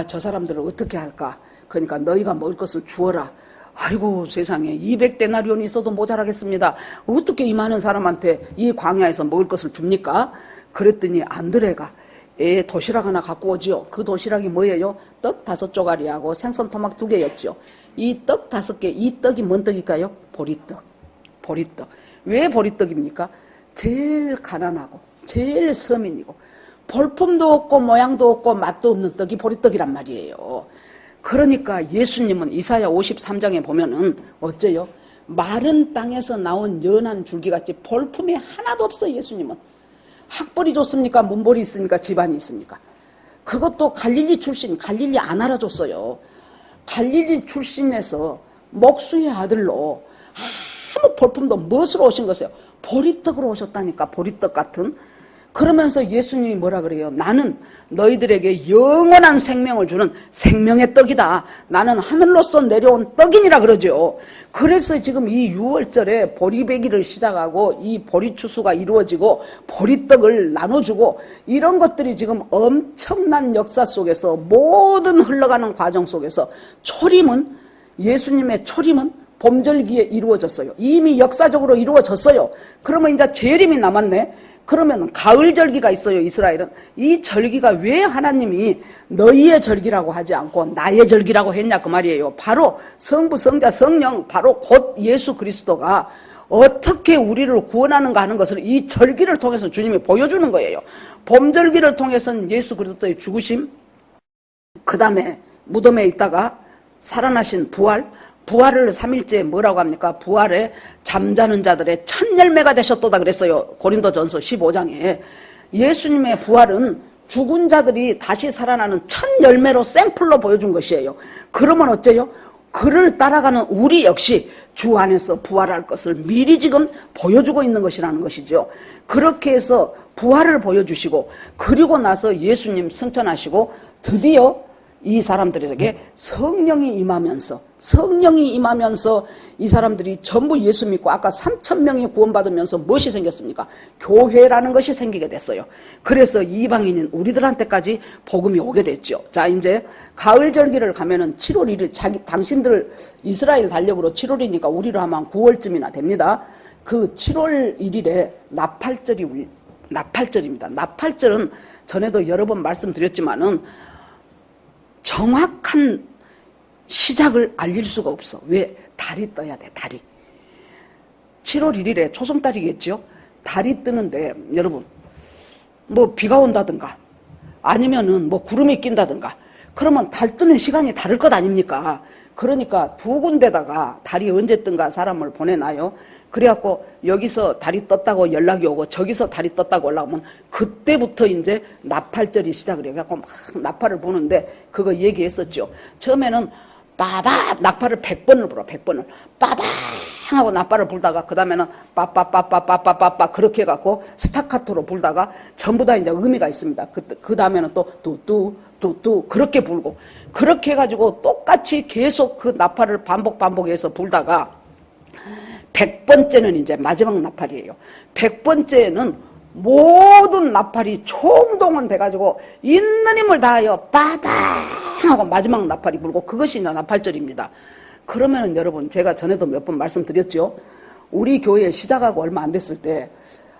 저 사람들을 어떻게 할까? 그러니까 너희가 먹을 것을 주어라. 아이고 세상에 200데나리온이 있어도 모자라겠습니다. 어떻게 이 많은 사람한테 이 광야에서 먹을 것을 줍니까? 그랬더니 안드레가 도시락 하나 갖고 오지요. 그 도시락이 뭐예요? 떡 5조가리하고 생선 토막 2개였죠. 이 떡 5개, 이 떡이 뭔 떡일까요? 보리떡. 보리떡. 왜 보리떡입니까? 제일 가난하고 제일 서민이고 볼품도 없고 모양도 없고 맛도 없는 떡이 보리떡이란 말이에요. 그러니까 예수님은 이사야 53장에 보면은 어째요? 마른 땅에서 나온 연한 줄기같이 볼품이 하나도 없어. 예수님은 학벌이 좋습니까? 문벌이 있습니까? 집안이 있습니까? 그것도 갈릴리 출신, 갈릴리 안 알아줬어요. 갈릴리 출신에서 목수의 아들로 아무 볼품도 무엇으로 오신 것이에요? 보리떡으로 오셨다니까. 보리떡 같은. 그러면서 예수님이 뭐라 그래요? 나는 너희들에게 영원한 생명을 주는 생명의 떡이다. 나는 하늘로서 내려온 떡이니라 그러죠. 그래서 지금 이 6월절에 보리배기를 시작하고 이 보리추수가 이루어지고 보리떡을 나눠주고 이런 것들이 지금 엄청난 역사 속에서 모든 흘러가는 과정 속에서 초림은, 예수님의 초림은 봄절기에 이루어졌어요. 이미 역사적으로 이루어졌어요. 그러면 이제 재림이 남았네. 그러면 가을 절기가 있어요. 이스라엘은. 이 절기가 왜 하나님이 너희의 절기라고 하지 않고 나의 절기라고 했냐 그 말이에요. 바로 성부, 성자, 성령, 바로 곧 예수 그리스도가 어떻게 우리를 구원하는가 하는 것을 이 절기를 통해서 주님이 보여주는 거예요. 봄절기를 통해서는 예수 그리스도의 죽으심, 그 다음에 무덤에 있다가 살아나신 부활, 부활을 3일째 뭐라고 합니까? 부활에 잠자는 자들의 첫 열매가 되셨도다 그랬어요. 고린도전서 15장에. 예수님의 부활은 죽은 자들이 다시 살아나는 첫 열매로 샘플로 보여준 것이에요. 그러면 어째요? 그를 따라가는 우리 역시 주 안에서 부활할 것을 미리 지금 보여주고 있는 것이라는 것이죠. 그렇게 해서 부활을 보여주시고 그리고 나서 예수님 승천하시고 드디어 이 사람들에게 성령이 임하면서 이 사람들이 전부 예수 믿고 아까 3,000명이 구원받으면서 무엇이 생겼습니까? 교회라는 것이 생기게 됐어요. 그래서 이방인인 우리들한테까지 복음이 오게 됐죠. 자, 이제 가을 절기를 가면은 7월 1일 당신들 이스라엘 달력으로 7월이니까 우리로 하면 9월쯤이나 됩니다. 그 7월 1일에 나팔절입니다. 나팔절은 전에도 여러 번 말씀드렸지만은 정확한 시작을 알릴 수가 없어. 왜? 달이 떠야 돼. 달이. 7월 1일에 초승달이겠죠. 달이 뜨는데 여러분 뭐 비가 온다든가 아니면은 뭐 구름이 낀다든가 그러면 달 뜨는 시간이 다를 것 아닙니까? 그러니까 두 군데다가 달이 언제 뜬가 사람을 보내놔요. 그래갖고 여기서 달이 떴다고 연락이 오고 저기서 달이 떴다고 올라오면 그때부터 이제 나팔절이 시작을 해요. 그래갖고 막 나팔을 부는데 그거 얘기했었죠. 처음에는 빠바 나팔을 100번을 불어. 100번을 빠방 하고 나팔을 불다가 그 다음에는 빠빠빠빠빠빠빠 그렇게 해갖고 스타카토로 불다가 전부 다 이제 의미가 있습니다. 그 다음에는 또 뚜뚜 그렇게 불고 그렇게 해가지고 똑같이 계속 그 나팔을 반복해서 불다가 100번째는 이제 마지막 나팔이에요. 100번째는 모든 나팔이 총동원 돼가지고 있는 힘을 다하여 빠방 하고 마지막 나팔이 불고 그것이 이제 나팔절입니다. 그러면은 여러분 제가 전에도 몇 번 말씀드렸죠. 우리 교회 시작하고 얼마 안 됐을 때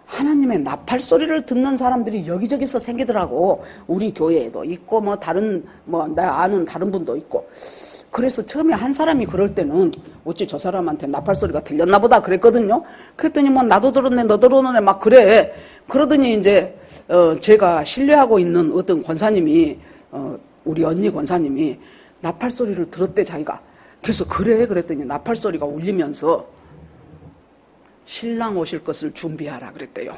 하나님의 나팔 소리를 듣는 사람들이 여기저기서 생기더라고. 우리 교회에도 있고 다른 나 아는 다른 분도 있고. 그래서 처음에 한 사람이 그럴 때는 어찌 저 사람한테 나팔 소리가 들렸나 보다 그랬거든요. 그랬더니 나도 들었네 너 들었네 막 그래. 그러더니 이제 제가 신뢰하고 있는 어떤 권사님이 우리 언니 권사님이 나팔 소리를 들었대 자기가. 그래서 그래 그랬더니 나팔 소리가 울리면서 신랑 오실 것을 준비하라 그랬대요.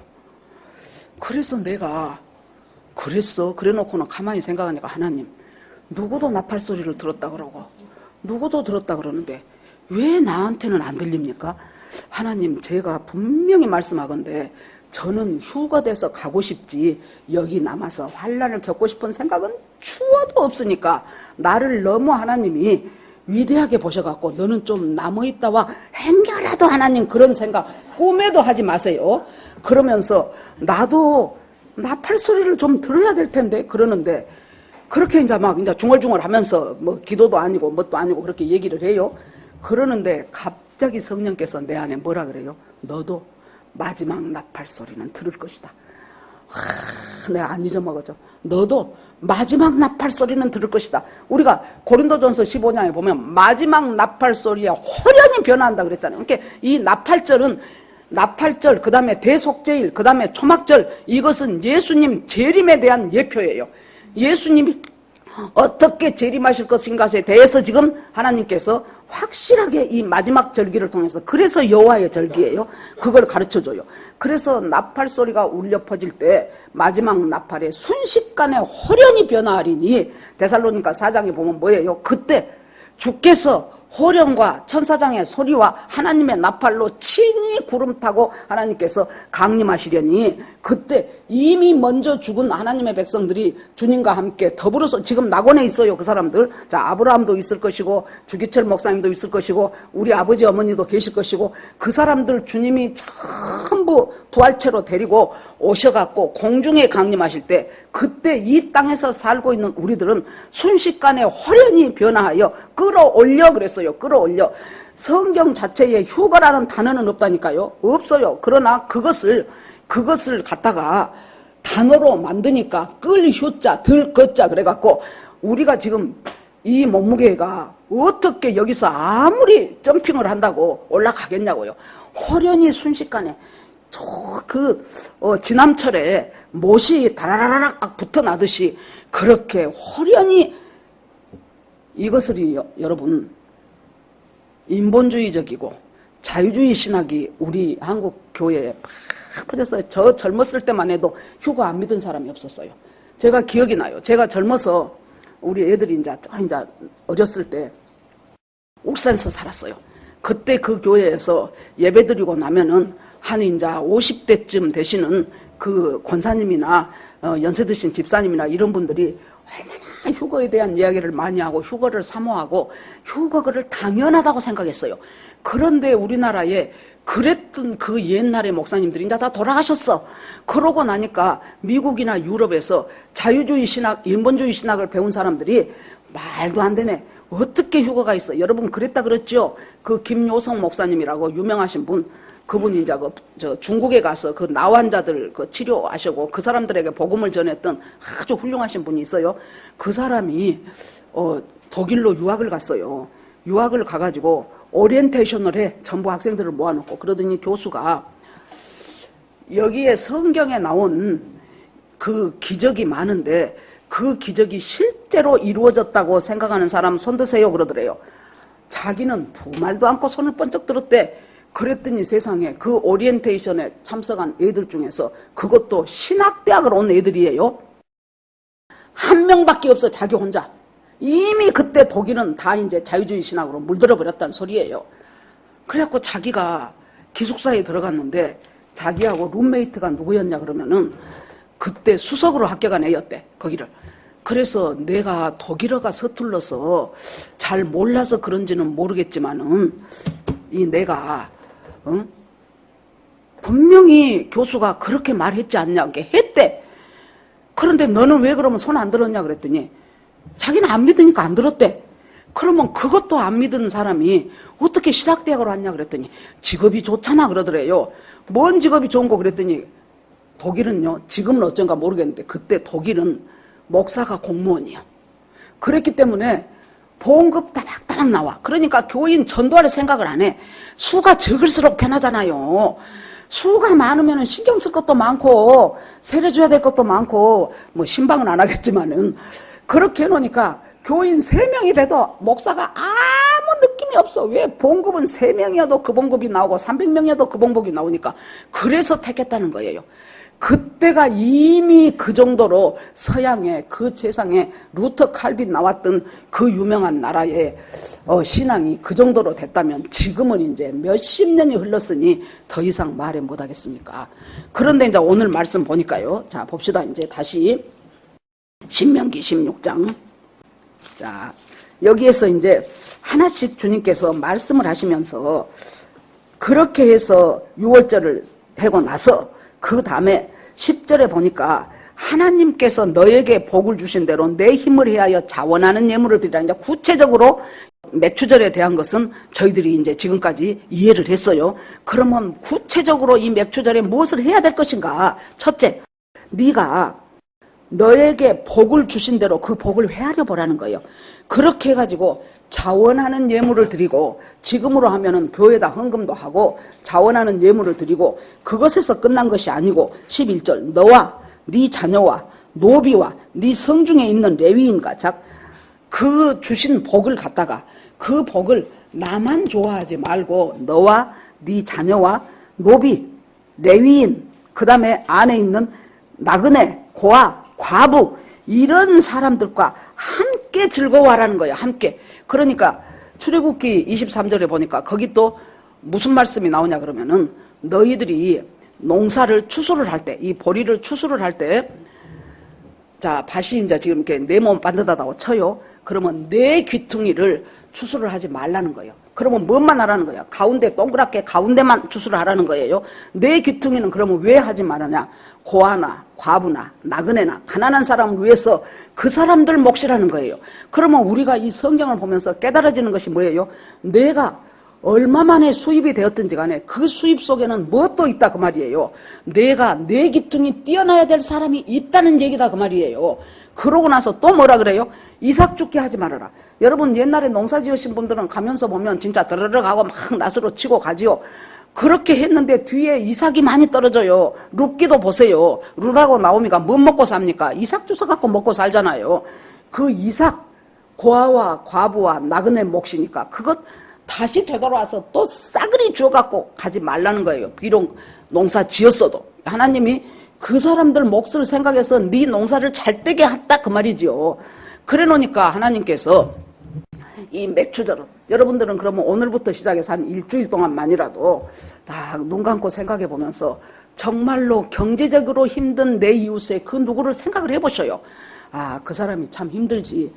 그래서 내가 그래놓고는 가만히 생각하니까 하나님 누구도 나팔 소리를 들었다 그러고 누구도 들었다 그러는데 왜 나한테는 안 들립니까? 하나님 제가 분명히 말씀하건대 저는 휴가 돼서 가고 싶지 여기 남아서 환난을 겪고 싶은 생각은 추워도 없으니까 나를 너무 하나님이 위대하게 보셔갖고 너는 좀 남아있다와 행여라도 하나님 그런 생각 꿈에도 하지 마세요. 그러면서 나도 나팔 소리를 좀 들어야 될 텐데 그러는데 그렇게 이제 중얼중얼 하면서 기도도 아니고 뭣도 아니고 그렇게 얘기를 해요. 그러는데 갑자기 성령께서 내 안에 뭐라 그래요? 너도 마지막 나팔 소리는 들을 것이다. 내가 안 잊어먹었죠. 너도 마지막 나팔 소리는 들을 것이다. 우리가 고린도전서 15장에 보면 마지막 나팔 소리에 호련히 변화한다 그랬잖아요. 그러니까 이 나팔절은 나팔절, 그 다음에 대속제일, 그 다음에 초막절, 이것은 예수님 재림에 대한 예표예요. 예수님이 어떻게 재림하실 것인가에 대해서 지금 하나님께서 확실하게 이 마지막 절기를 통해서, 그래서 여호와의 절기예요. 그걸 가르쳐줘요. 그래서 나팔 소리가 울려 퍼질 때 마지막 나팔에 순식간에 호련히 변화하리니, 데살로니가 4장에 보면 뭐예요? 그때 주께서 호련과 천사장의 소리와 하나님의 나팔로 친히 구름 타고 하나님께서 강림하시려니, 그때 이미 먼저 죽은 하나님의 백성들이 주님과 함께 더불어서, 지금 낙원에 있어요. 그 사람들. 자, 아브라함도 있을 것이고 주기철 목사님도 있을 것이고 우리 아버지 어머니도 계실 것이고, 그 사람들 주님이 전부 부활체로 데리고 오셔갖고 공중에 강림하실 때, 그때 이 땅에서 살고 있는 우리들은 순식간에 호련히 변화하여 끌어올려 그랬어요. 끌어올려. 성경 자체에 휴거라는 단어는 없다니까요. 없어요. 그러나 그것을 갖다가 단어로 만드니까 끌 휴자 들 거자 그래갖고, 우리가 지금 이 몸무게가 어떻게 여기서 아무리 점핑을 한다고 올라가겠냐고요. 호련히 순식간에 지남철에 못이 다라라락 붙어나듯이 그렇게 호련히, 이것을 여러분, 인본주의적이고 자유주의 신학이 우리 한국 교회에 팍 퍼졌어요. 저 젊었을 때만 해도 휴거 안 믿은 사람이 없었어요. 제가 기억이 나요. 제가 젊어서 우리 애들이 이제 어렸을 때 울산에서 살았어요. 그때 그 교회에서 예배드리고 나면은 한 이제 50대쯤 되시는 그 권사님이나 연세 드신 집사님이나 이런 분들이 얼마나 휴거에 대한 이야기를 많이 하고 휴거를 사모하고 휴거를 당연하다고 생각했어요. 그런데 우리나라에 그랬던 그 옛날의 목사님들이 이제 다 돌아가셨어. 그러고 나니까 미국이나 유럽에서 자유주의 신학, 인본주의 신학을 배운 사람들이 말도 안 되네. 어떻게 휴거가 있어? 여러분 그랬다 그랬죠? 그 김요성 목사님이라고 유명하신 분, 그분이 이제 중국에 가서 그 나환자들 치료하시고 그 사람들에게 복음을 전했던 아주 훌륭하신 분이 있어요. 그 사람이 독일로 유학을 갔어요. 유학을 가가지고 오리엔테이션을 해. 전부 학생들을 모아놓고. 그러더니 교수가 여기에 성경에 나온 그 기적이 많은데 그 기적이 실제로 이루어졌다고 생각하는 사람 손 드세요 그러더래요. 자기는 두 말도 않고 손을 번쩍 들었대. 그랬더니 세상에 그 오리엔테이션에 참석한 애들 중에서, 그것도 신학대학을 온 애들이에요. 한 명밖에 없어. 자기 혼자. 이미 그때 독일은 다 이제 자유주의 신학으로 물들어 버렸다는 소리예요. 그래갖고 자기가 기숙사에 들어갔는데 자기하고 룸메이트가 누구였냐 그러면은 그때 수석으로 합격한 애였대. 거기를. 그래서 내가 독일어가 서툴러서 잘 몰라서 그런지는 모르겠지만은 내가 분명히 교수가 그렇게 말했지 않냐, 했대. 그런데 너는 왜 그러면 손 안 들었냐 그랬더니 자기는 안 믿으니까 안 들었대. 그러면 그것도 안 믿은 사람이 어떻게 신학대학을 왔냐 그랬더니 직업이 좋잖아 그러더래요. 뭔 직업이 좋은 거 그랬더니 독일은요, 지금은 어쩐가 모르겠는데 그때 독일은 목사가 공무원이야. 그랬기 때문에 봉급 따박따박 나와. 그러니까 교인 전도할 생각을 안 해. 수가 적을수록 편하잖아요. 수가 많으면 신경 쓸 것도 많고 세례줘야 될 것도 많고, 뭐 신방은 안 하겠지만은 그렇게 해놓으니까 교인 3명이 돼도 목사가 아무 느낌이 없어. 왜? 봉급은 3명이어도 그 봉급이 나오고 300명이어도 그 봉급이 나오니까. 그래서 택했다는 거예요. 그때가 이미 그 정도로 서양의 그 세상에 루터 칼빈 나왔던 그 유명한 나라의 신앙이 그 정도로 됐다면 지금은 이제 몇십 년이 흘렀으니 더 이상 말해 못하겠습니까? 그런데 이제 오늘 말씀 보니까요. 자, 봅시다. 이제 다시 신명기 16장. 자, 여기에서 이제 하나씩 주님께서 말씀을 하시면서 그렇게 해서 6월절을 하고 나서 그 다음에 10절에 보니까 하나님께서 너에게 복을 주신 대로 내 힘을 해하여 자원하는 예물을 드리라. 이제 구체적으로 맥추절에 대한 것은 저희들이 이제 지금까지 이해를 했어요. 그러면 구체적으로 이 맥추절에 무엇을 해야 될 것인가? 첫째, 네가 너에게 복을 주신 대로 그 복을 회하려 보라는 거예요. 그렇게 해가지고 자원하는 예물을 드리고, 지금으로 하면은 교회에다 헌금도 하고 자원하는 예물을 드리고, 그것에서 끝난 것이 아니고 11절 너와 네 자녀와 노비와 네 성중에 있는 레위인과 그 주신 복을 갖다가 그 복을 나만 좋아하지 말고 너와 네 자녀와 노비, 레위인, 그 다음에 안에 있는 나그네, 고아, 과부 이런 사람들과 함께 즐거워하라는 거예요. 함께. 그러니까 출애굽기 23절에 보니까 거기 또 무슨 말씀이 나오냐 그러면은 너희들이 농사를 추수를 할 때, 이 보리를 추수를 할 때, 자, 밭이 이제 지금 이렇게 내 몸 반듯하다고 쳐요. 그러면 내 귀퉁이를 추수를 하지 말라는 거예요. 그러면 뭔만 하라는 거예요? 가운데 동그랗게 가운데만 추수를 하라는 거예요. 내 귀퉁이는 그러면 왜 하지 말하냐? 고아나 과부나 나그네나 가난한 사람을 위해서 그 사람들 몫이라는 거예요. 그러면 우리가 이 성경을 보면서 깨달아지는 것이 뭐예요? 내가 얼마만에 수입이 되었든지 간에 그 수입 속에는 무엇도 있다 그 말이에요. 내가 내 귀퉁이 띄어놔야 될 사람이 있다는 얘기다 그 말이에요. 그러고 나서 또 뭐라 그래요? 이삭 죽게 하지 말아라. 여러분 옛날에 농사 지으신 분들은 가면서 보면 진짜 드르륵 하고 막 낫으로 치고 가지요. 그렇게 했는데 뒤에 이삭이 많이 떨어져요. 룻기도 보세요. 룻하고 나오미가 뭐 먹고 삽니까? 이삭 주워 갖고 먹고 살잖아요. 그 이삭, 고아와 과부와 나그네 몫이니까 그것 다시 되돌아와서 또 싸그리 주워갖고 가지 말라는 거예요. 비록 농사 지었어도. 하나님이 그 사람들 몫을 생각해서 네 농사를 잘 되게 했다 그 말이지요. 그래 놓으니까 하나님께서 이 맥주절은 여러분들은 그러면 오늘부터 시작해서 한 일주일 동안만이라도 다 눈 감고 생각해 보면서 정말로 경제적으로 힘든 내 이웃의 그 누구를 생각을 해보셔요. 아, 그 사람이 참 힘들지.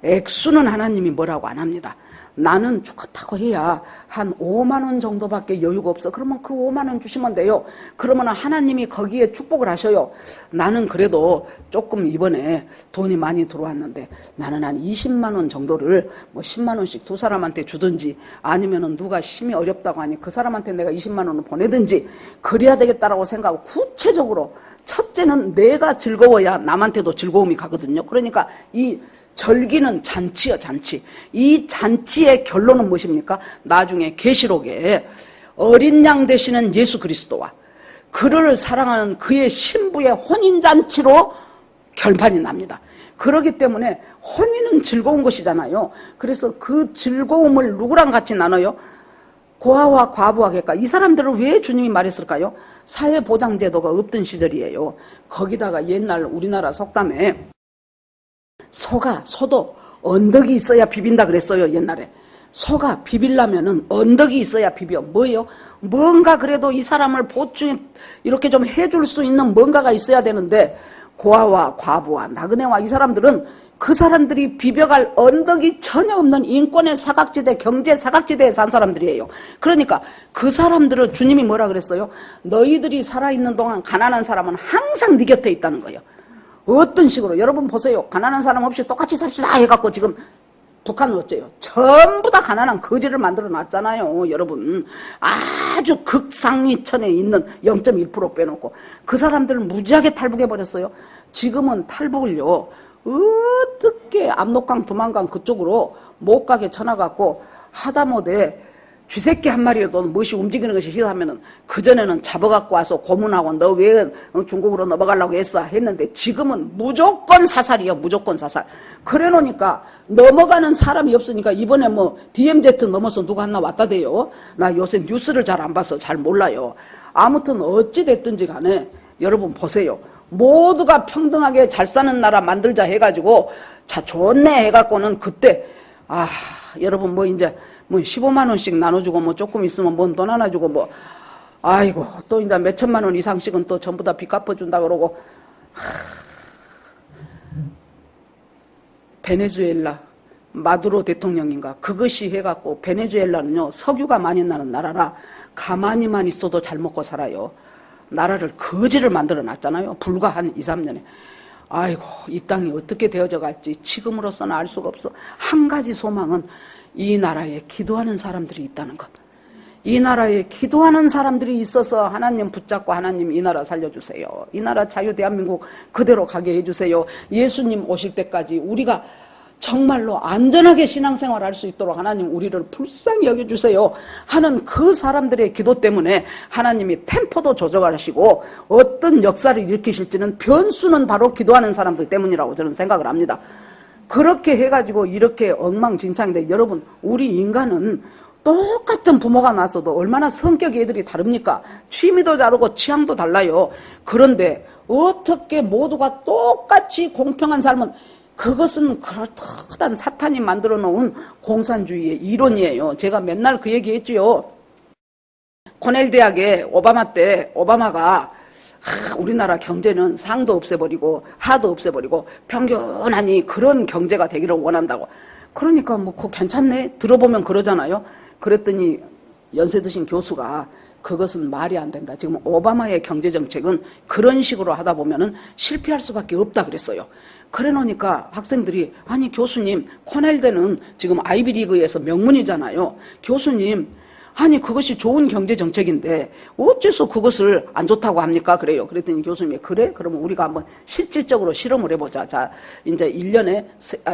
액수는 하나님이 뭐라고 안 합니다. 나는 죽었다고 해야 한 5만 원 정도밖에 여유가 없어. 그러면 그 5만 원 주시면 돼요. 그러면 하나님이 거기에 축복을 하셔요. 나는 그래도 조금 이번에 돈이 많이 들어왔는데 나는 한 20만 원 정도를 뭐 10만 원씩 두 사람한테 주든지 아니면은 누가 심히 어렵다고 하니 그 사람한테 내가 20만 원을 보내든지 그래야 되겠다라고 생각하고 구체적으로 첫째는 내가 즐거워야 남한테도 즐거움이 가거든요. 그러니까 이 절기는 잔치요, 잔치. 이 잔치의 결론은 무엇입니까? 나중에 계시록에 어린 양 되시는 예수 그리스도와 그를 사랑하는 그의 신부의 혼인잔치로 결판이 납니다. 그렇기 때문에 혼인은 즐거운 것이잖아요. 그래서 그 즐거움을 누구랑 같이 나눠요? 고아와 과부와 객가. 이 사람들을 왜 주님이 말했을까요? 사회보장제도가 없던 시절이에요. 거기다가 옛날 우리나라 속담에 소도 언덕이 있어야 비빈다 그랬어요. 옛날에 소가 비빌려면은 언덕이 있어야 비벼. 뭐예요? 뭔가 그래도 이 사람을 보충 이렇게 좀 해줄 수 있는 뭔가가 있어야 되는데 고아와 과부와 나그네와 이 사람들은 그 사람들이 비벼갈 언덕이 전혀 없는 인권의 사각지대, 경제 사각지대에 산 사람들이에요. 그러니까 그 사람들을 주님이 뭐라 그랬어요? 너희들이 살아있는 동안 가난한 사람은 항상 네 곁에 있다는 거예요. 어떤 식으로 여러분 보세요. 가난한 사람 없이 똑같이 삽시다 해갖고 지금 북한은 어째요? 전부 다 가난한 거지를 만들어 놨잖아요. 여러분 아주 극상위천에 있는 0.1% 빼놓고 그 사람들을 무지하게 탈북해버렸어요. 지금은 탈북을요 어떻게 압록강 두만강 그쪽으로 못 가게 쳐놔갖고 하다못해 쥐새끼 한 마리라도 무엇이 움직이는 것이 싫다면은 그전에는 잡아갖고 와서 고문하고 너 왜 중국으로 넘어가려고 했어 했는데 지금은 무조건 사살이요. 무조건 사살. 그래 놓으니까 넘어가는 사람이 없으니까 이번에 뭐 DMZ 넘어서 누가 하나 왔다 대요. 나 요새 뉴스를 잘 안 봐서 잘 몰라요. 아무튼 어찌 됐든지 간에 여러분 보세요. 모두가 평등하게 잘 사는 나라 만들자 해가지고 자 좋네 해갖고는 그때 여러분 뭐 이제 뭐 15만 원씩 나눠주고 뭐 조금 있으면 뭔 돈 하나 주고 뭐 아이고 또 이제 몇 천만 원 이상씩은 또 전부 다 빚 갚아준다 그러고 베네수엘라 마두로 대통령인가 그것이 해갖고 베네수엘라는요 석유가 많이 나는 나라라 가만히만 있어도 잘 먹고 살아요. 나라를 거지를 만들어 놨잖아요. 불과 한 2, 3년에. 아이고 이 땅이 어떻게 되어져 갈지 지금으로서는 알 수가 없어. 한 가지 소망은 이 나라에 기도하는 사람들이 있다는 것. 이 나라에 기도하는 사람들이 있어서 하나님 붙잡고 하나님 이 나라 살려주세요. 이 나라 자유 대한민국 그대로 가게 해주세요. 예수님 오실 때까지 우리가 정말로 안전하게 신앙생활 할 수 있도록 하나님 우리를 불쌍히 여겨주세요 하는 그 사람들의 기도 때문에 하나님이 템포도 조절하시고 어떤 역사를 일으키실지는 변수는 바로 기도하는 사람들 때문이라고 저는 생각을 합니다. 그렇게 해가지고 이렇게 엉망진창인데 여러분, 우리 인간은 똑같은 부모가 낳았어도 얼마나 성격이 애들이 다릅니까? 취미도 다르고 취향도 달라요. 그런데 어떻게 모두가 똑같이 공평한 삶은, 그것은 그럴듯한 사탄이 만들어 놓은 공산주의의 이론이에요. 제가 맨날 그 얘기 했지요. 코넬 대학에 오바마 때 오바마가 우리나라 경제는 상도 없애버리고 하도 없애버리고 평균하니 그런 경제가 되기를 원한다고. 그러니까 뭐 그거 괜찮네, 들어보면 그러잖아요. 그랬더니 연세 드신 교수가 그것은 말이 안 된다. 지금 오바마의 경제정책은 그런 식으로 하다 보면은 실패할 수밖에 없다 그랬어요. 그래 놓으니까 학생들이, 아니 교수님, 코넬대는 지금 아이비리그에서 명문이잖아요. 교수님, 아니 그것이 좋은 경제정책인데 어째서 그것을 안 좋다고 합니까? 그래요. 그랬더니 교수님이, 그래? 그러면 우리가 한번 실질적으로 실험을 해보자. 자, 이제 1년에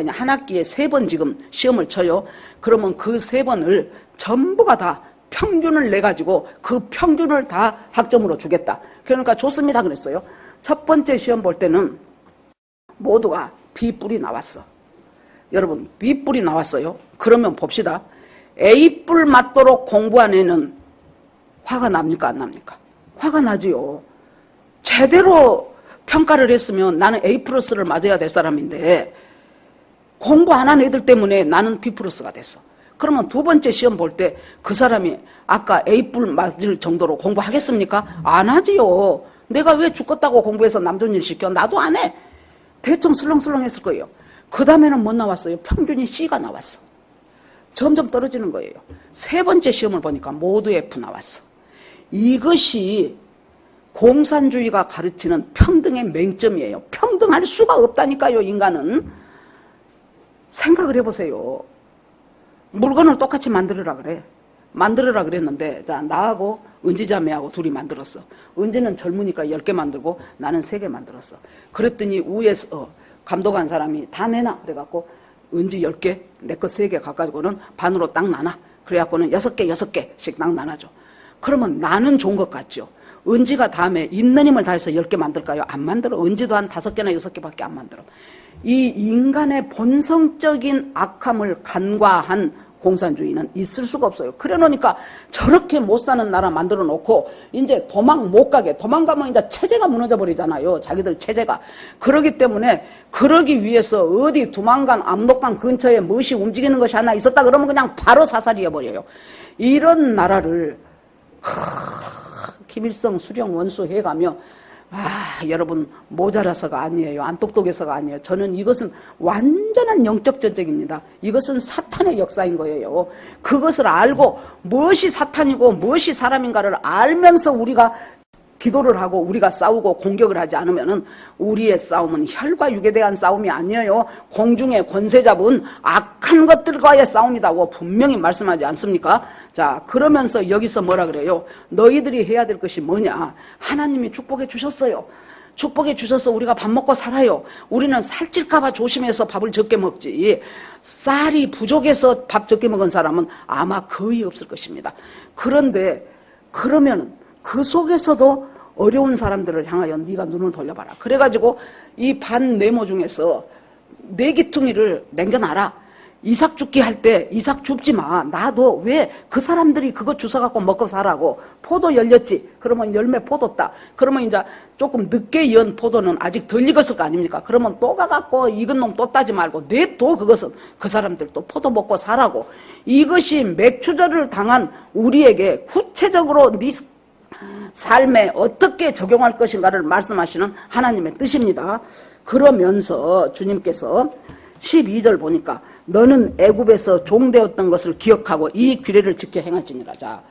한 학기에 3번 지금 시험을 쳐요. 그러면 그 3번을 전부가 다 평균을 내가지고 그 평균을 다 학점으로 주겠다. 그러니까 좋습니다 그랬어요. 첫 번째 시험 볼 때는 모두가 B뿔이 나왔어. 여러분, B뿔이 나왔어요. 그러면 봅시다. A뿔 맞도록 공부한 애는 화가 납니까 안 납니까? 화가 나지요. 제대로 평가를 했으면 나는 A+를 맞아야 될 사람인데 공부 안 한 애들 때문에 나는 B+가 됐어. 그러면 두 번째 시험 볼 때 그 사람이 아까 A뿔 맞을 정도로 공부하겠습니까? 안 하지요. 내가 왜 죽겠다고 공부해서 남존일 시켜? 나도 안 해. 대충 슬렁슬렁 했을 거예요. 그 다음에는 뭐 나왔어요? 평균이 C가 나왔어. 점점 떨어지는 거예요. 세 번째 시험을 보니까 모두 F 나왔어. 이것이 공산주의가 가르치는 평등의 맹점이에요. 평등할 수가 없다니까요, 인간은. 생각을 해보세요. 물건을 똑같이 만들으라 그래. 만들으라 그랬는데, 자, 나하고 은지자매하고 둘이 만들었어. 은지는 젊으니까 10개 만들고 나는 3개 만들었어. 그랬더니 위에서 감독한 사람이 다 내놔. 그래갖고 은지 10개, 내 거 3개 갖가지고는 반으로 딱 나눠. 그래갖고는 6개씩 딱 나눠줘. 그러면 나는 좋은 것 같죠. 은지가 다음에 있는 힘을 다해서 10개 만들까요? 안 만들어. 은지도 한 5개나 6개밖에 안 만들어. 이 인간의 본성적인 악함을 간과한 공산주의는 있을 수가 없어요. 그래 놓으니까 저렇게 못 사는 나라 만들어 놓고 이제 도망 못 가게, 도망가면 이제 체제가 무너져 버리잖아요. 자기들 체제가. 그러기 때문에 그러기 위해서 어디 두만강, 압록강 근처에 무엇이 움직이는 것이 하나 있었다 그러면 그냥 바로 사살이해 버려요. 이런 나라를 김일성 수령 원수 해가며, 여러분, 모자라서가 아니에요. 안 똑똑해서가 아니에요. 저는 이것은 완전한 영적 전쟁입니다. 이것은 사탄의 역사인 거예요. 그것을 알고 무엇이 사탄이고 무엇이 사람인가를 알면서 우리가 기도를 하고 우리가 싸우고 공격을 하지 않으면은 우리의 싸움은 혈과 육에 대한 싸움이 아니에요. 공중의 권세 잡은 악한 것들과의 싸움이라고 분명히 말씀하지 않습니까? 자, 그러면서 여기서 뭐라 그래요? 너희들이 해야 될 것이 뭐냐? 하나님이 축복해 주셨어요. 축복해 주셔서 우리가 밥 먹고 살아요. 우리는 살찔까봐 조심해서 밥을 적게 먹지. 쌀이 부족해서 밥 적게 먹은 사람은 아마 거의 없을 것입니다. 그런데 그러면 그 속에서도 어려운 사람들을 향하여 네가 눈을 돌려봐라. 그래가지고 이 반 네모 중에서 4기퉁이를 남겨놔라. 이삭 죽기 할 때 이삭 줍지 마. 나도 왜 그 사람들이 그거 주워갖고 먹고 살라고. 포도 열렸지. 그러면 열매 포도 따. 그러면 이제 조금 늦게 연 포도는 아직 덜 익었을 거 아닙니까? 그러면 또 가갖고 익은 놈 또 따지 말고 냅둬. 그것은 그 사람들 또 포도 먹고 살라고. 이것이 맥추절을 당한 우리에게 구체적으로 네 삶에 어떻게 적용할 것인가를 말씀하시는 하나님의 뜻입니다. 그러면서 주님께서 12절 보니까 너는 애굽에서 종되었던 것을 기억하고 이 규례를 지켜 행할지니라. 자,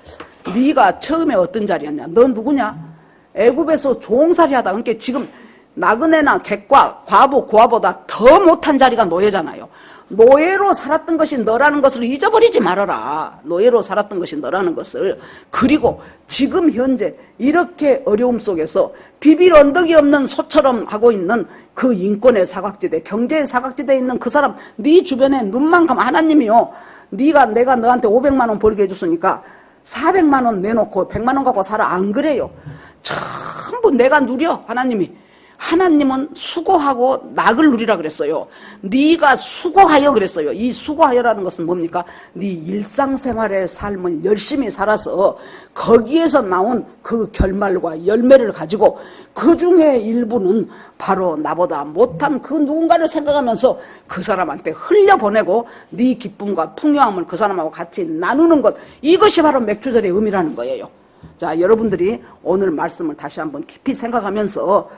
네가 처음에 어떤 자리였냐? 너 누구냐? 애굽에서 종살이하다. 그러니까 지금 나그네나 객과 과부 고아보다 더 못한 자리가 노예잖아요. 노예로 살았던 것이 너라는 것을 잊어버리지 말아라. 노예로 살았던 것이 너라는 것을. 그리고 지금 현재 이렇게 어려움 속에서 비빌 언덕이 없는 소처럼 하고 있는 그 인권의 사각지대, 경제의 사각지대에 있는 그 사람, 네 주변에 눈만 감아. 하나님이요, 내가 너한테 500만 원 벌게 해줬으니까 400만 원 내놓고 100만 원 갖고 살아. 안 그래요. 전부 내가 누려. 하나님은 수고하고 낙을 누리라 그랬어요. 네가 수고하여 그랬어요. 이 수고하여라는 것은 뭡니까? 네 일상생활의 삶을 열심히 살아서 거기에서 나온 그 결말과 열매를 가지고 그 중에 일부는 바로 나보다 못한 그 누군가를 생각하면서 그 사람한테 흘려보내고 네 기쁨과 풍요함을 그 사람하고 같이 나누는 것, 이것이 바로 맥주절의 의미라는 거예요. 자, 여러분들이 오늘 말씀을 다시 한번 깊이 생각하면서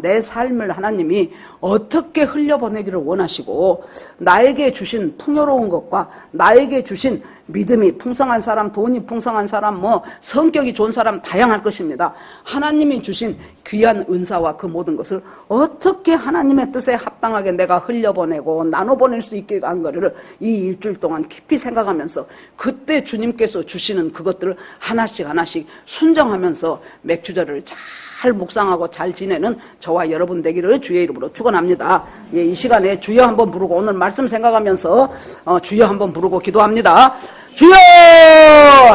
내 삶을 하나님이 어떻게 흘려보내기를 원하시고 나에게 주신 풍요로운 것과 나에게 주신 믿음이 풍성한 사람, 돈이 풍성한 사람, 성격이 좋은 사람 다양할 것입니다. 하나님이 주신 귀한 은사와 그 모든 것을 어떻게 하나님의 뜻에 합당하게 내가 흘려보내고 나눠보낼 수 있게 한 거를 이 일주일 동안 깊이 생각하면서 그때 주님께서 주시는 그것들을 하나씩 순정하면서 맥주절을 잘 묵상하고 잘 지내는 저와 여러분 되기를 주의 이름으로 축원합니다. 이 시간에 주여 한번 부르고 오늘 말씀 생각하면서 주여 한번 부르고 기도합니다. 주여!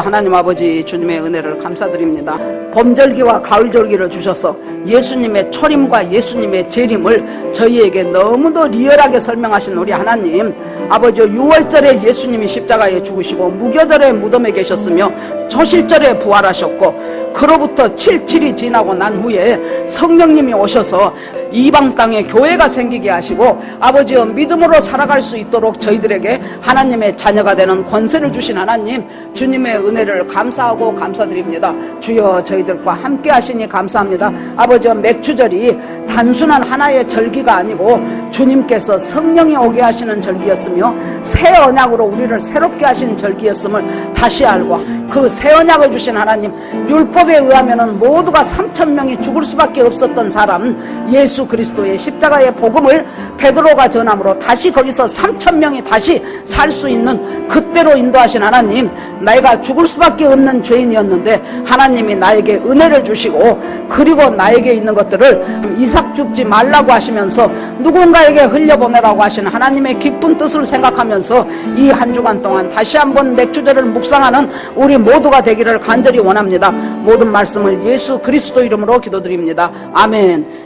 하나님 아버지, 주님의 은혜를 감사드립니다. 봄절기와 가을절기를 주셔서 예수님의 초림과 예수님의 재림을 저희에게 너무도 리얼하게 설명하신 우리 하나님, 아버지, 6월절에 예수님이 십자가에 죽으시고 무교절에 무덤에 계셨으며 초실절에 부활하셨고 그로부터 7일이 지나고 난 후에 성령님이 오셔서 이방 땅에 교회가 생기게 하시고 아버지여, 믿음으로 살아갈 수 있도록 저희들에게 하나님의 자녀가 되는 권세를 주신 하나님, 주님의 은혜를 감사하고 감사드립니다. 주여, 저희들과 함께 하시니 감사합니다. 아버지여, 맥주절이 단순한 하나의 절기가 아니고 주님께서 성령이 오게 하시는 절기였으며 새 언약으로 우리를 새롭게 하신 절기였음을 다시 알고 그 새 언약을 주신 하나님, 율법에 의하면 모두가 3,000명이 죽을 수밖에 없었던 사람 예수 그리스도의 십자가의 복음을 베드로가 전함으로 다시 거기서 3,000명이 다시 살 수 있는 그때로 인도하신 하나님, 내가 죽을 수밖에 없는 죄인이었는데 하나님이 나에게 은혜를 주시고 그리고 나에게 있는 것들을 이삭 죽지 말라고 하시면서 누군가에게 흘려보내라고 하신 하나님의 깊은 뜻을 생각하면서 이 한 주간 동안 다시 한번 맥주절을 묵상하는 우리 모두가 되기를 간절히 원합니다. 모든 말씀을 예수 그리스도 이름으로 기도드립니다. 아멘.